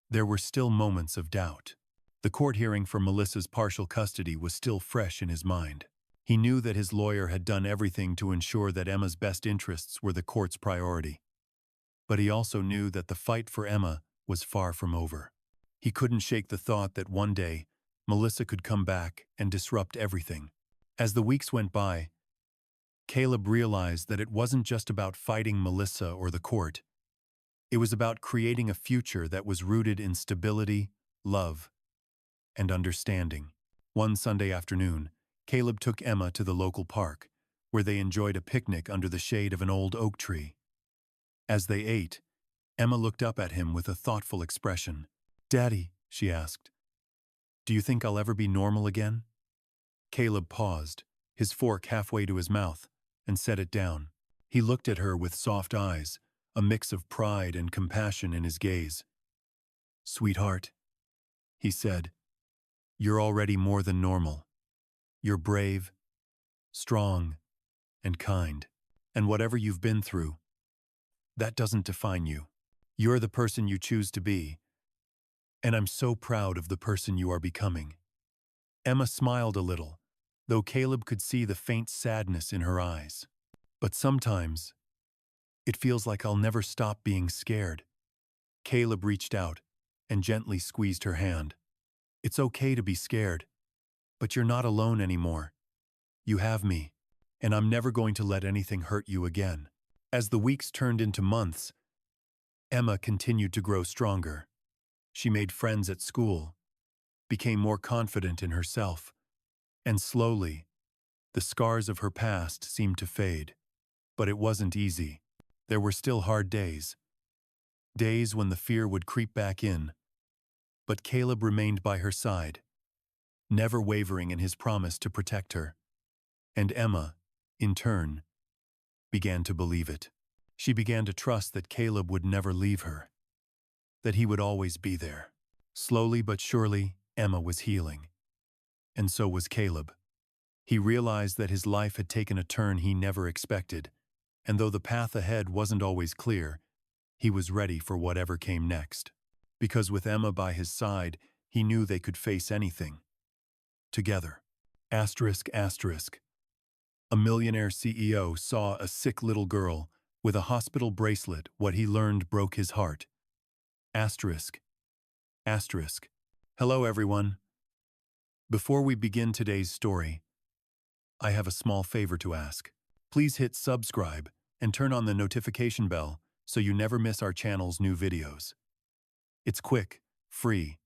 there were still moments of doubt. The court hearing for Melissa's partial custody was still fresh in his mind. He knew that his lawyer had done everything to ensure that Emma's best interests were the court's priority. But he also knew that the fight for Emma was far from over. He couldn't shake the thought that one day, Melissa could come back and disrupt everything. As the weeks went by, Caleb realized that it wasn't just about fighting Melissa or the court. It was about creating a future that was rooted in stability, love, and understanding. One Sunday afternoon, Caleb took Emma to the local park, where they enjoyed a picnic under the shade of an old oak tree. As they ate, Emma looked up at him with a thoughtful expression. "Daddy," she asked, "do you think I'll ever be normal again?" Caleb paused, his fork halfway to his mouth, and set it down. He looked at her with soft eyes, a mix of pride and compassion in his gaze. "Sweetheart," he said, "you're already more than normal. You're brave, strong, and kind. And whatever you've been through, that doesn't define you. You're the person you choose to be, and I'm so proud of the person you are becoming." Emma smiled a little, though Caleb could see the faint sadness in her eyes. "But sometimes, it feels like I'll never stop being scared." Caleb reached out and gently squeezed her hand. "It's okay to be scared, but you're not alone anymore. You have me, and I'm never going to let anything hurt you again." As the weeks turned into months, Emma continued to grow stronger. She made friends at school, became more confident in herself, and slowly, the scars of her past seemed to fade. But it wasn't easy. There were still hard days. Days when the fear would creep back in. But Caleb remained by her side, never wavering in his promise to protect her. And Emma, in turn, began to believe it. She began to trust that Caleb would never leave her, that he would always be there. Slowly but surely, Emma was healing. And so was Caleb. He realized that his life had taken a turn he never expected, and though the path ahead wasn't always clear, he was ready for whatever came next. Because with Emma by his side, he knew they could face anything. Together. Asterisk, asterisk. A millionaire CEO saw a sick little girl with a hospital bracelet. What he learned broke his heart. Asterisk. Asterisk. Hello everyone. Before we begin today's story, I have a small favor to ask. Please hit subscribe and turn on the notification bell so you never miss our channel's new videos. It's quick, free,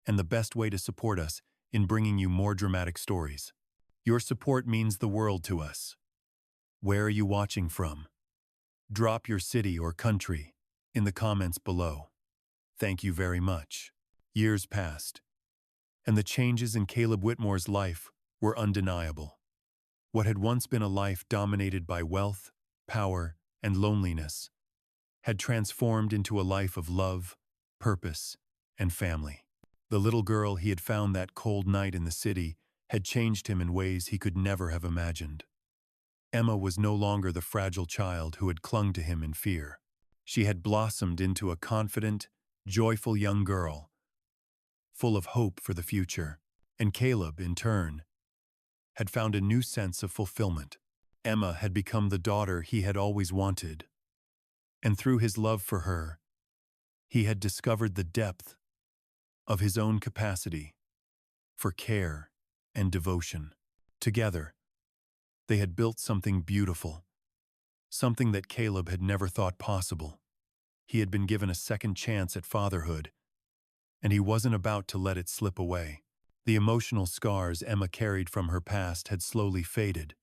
and the best way to support us in bringing you more dramatic stories. Your support means the world to us. Where are you watching from? Drop your city or country in the comments below. Thank you very much. Years passed, and the changes in Caleb Whitmore's life were undeniable. What had once been a life dominated by wealth, power, and loneliness had transformed into a life of love, purpose, and family. The little girl he had found that cold night in the city had changed him in ways he could never have imagined. Emma was no longer the fragile child who had clung to him in fear. She had blossomed into a confident, joyful young girl, full of hope for the future. And Caleb, in turn, had found a new sense of fulfillment. Emma had become the daughter he had always wanted. And through his love for her, he had discovered the depth of his own capacity for care and devotion. Together, they had built something beautiful, something that Caleb had never thought possible. He had been given a second chance at fatherhood, and he wasn't about to let it slip away. The emotional scars Emma carried from her past had slowly faded,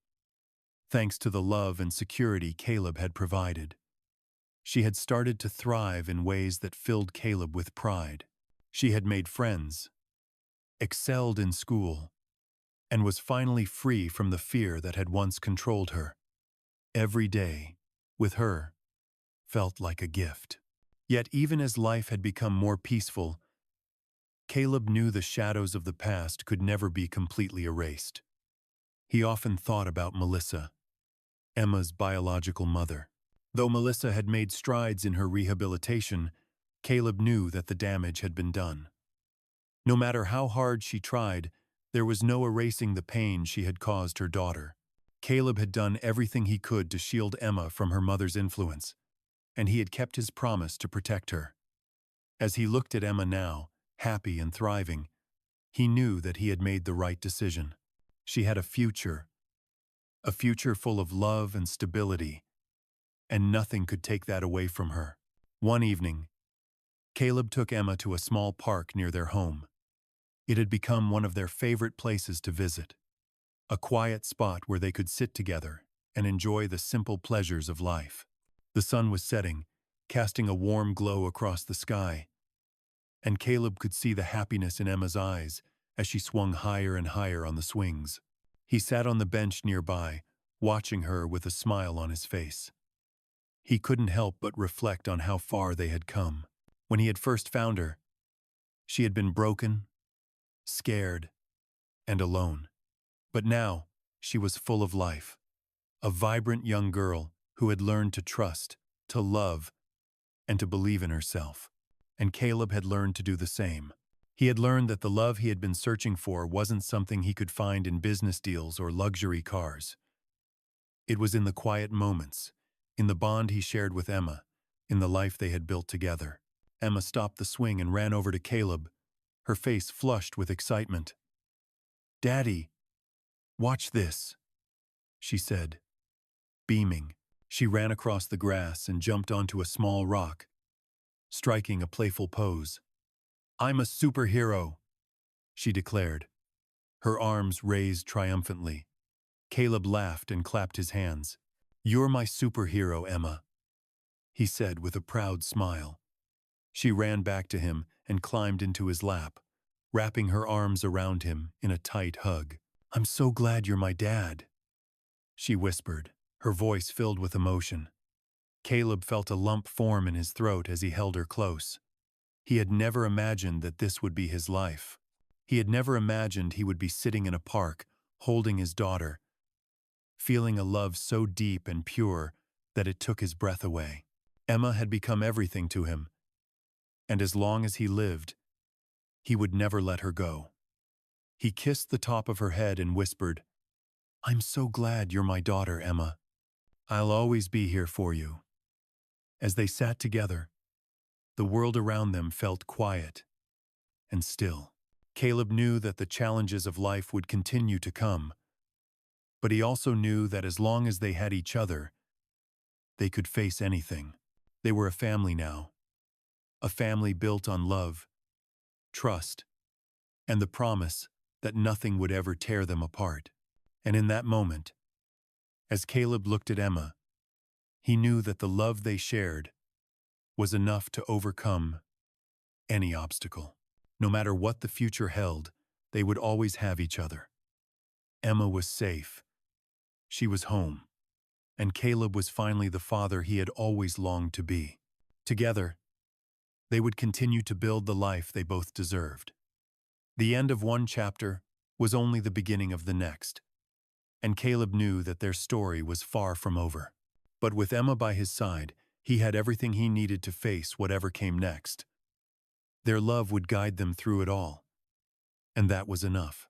thanks to the love and security Caleb had provided. She had started to thrive in ways that filled Caleb with pride. She had made friends, excelled in school, and was finally free from the fear that had once controlled her. Every day, with her, felt like a gift. Yet even as life had become more peaceful, Caleb knew the shadows of the past could never be completely erased. He often thought about Melissa, Emma's biological mother. Though Melissa had made strides in her rehabilitation, Caleb knew that the damage had been done. No matter how hard she tried, there was no erasing the pain she had caused her daughter. Caleb had done everything he could to shield Emma from her mother's influence, and he had kept his promise to protect her. As he looked at Emma now, happy and thriving, he knew that he had made the right decision. She had a future full of love and stability, and nothing could take that away from her. One evening, Caleb took Emma to a small park near their home. It had become one of their favorite places to visit, a quiet spot where they could sit together and enjoy the simple pleasures of life. The sun was setting, casting a warm glow across the sky, and Caleb could see the happiness in Emma's eyes as she swung higher and higher on the swings. He sat on the bench nearby, watching her with a smile on his face. He couldn't help but reflect on how far they had come. When he had first found her, she had been broken, scared, and alone. But now, she was full of life, a vibrant young girl who had learned to trust, to love, and to believe in herself. And Caleb had learned to do the same. He had learned that the love he had been searching for wasn't something he could find in business deals or luxury cars. It was in the quiet moments, in the bond he shared with Emma, in the life they had built together. Emma stopped the swing and ran over to Caleb, her face flushed with excitement. "Daddy, watch this," she said. Beaming, she ran across the grass and jumped onto a small rock, striking a playful pose. "I'm a superhero," she declared, her arms raised triumphantly. Caleb laughed and clapped his hands. "You're my superhero, Emma," he said with a proud smile. She ran back to him and climbed into his lap, wrapping her arms around him in a tight hug. "I'm so glad you're my dad," she whispered, her voice filled with emotion. Caleb felt a lump form in his throat as he held her close. He had never imagined that this would be his life. He had never imagined he would be sitting in a park, holding his daughter, feeling a love so deep and pure that it took his breath away. Emma had become everything to him, and as long as he lived, he would never let her go. He kissed the top of her head and whispered, "I'm so glad you're my daughter, Emma. I'll always be here for you." As they sat together, the world around them felt quiet and still. Caleb knew that the challenges of life would continue to come, but he also knew that as long as they had each other, they could face anything. They were a family now, a family built on love, trust, and the promise that nothing would ever tear them apart. And in that moment, as Caleb looked at Emma, he knew that the love they shared was enough to overcome any obstacle. No matter what the future held, they would always have each other. Emma was safe. She was home. And Caleb was finally the father he had always longed to be. Together, they would continue to build the life they both deserved. The end of one chapter was only the beginning of the next, and Caleb knew that their story was far from over. But with Emma by his side, he had everything he needed to face whatever came next. Their love would guide them through it all, and that was enough.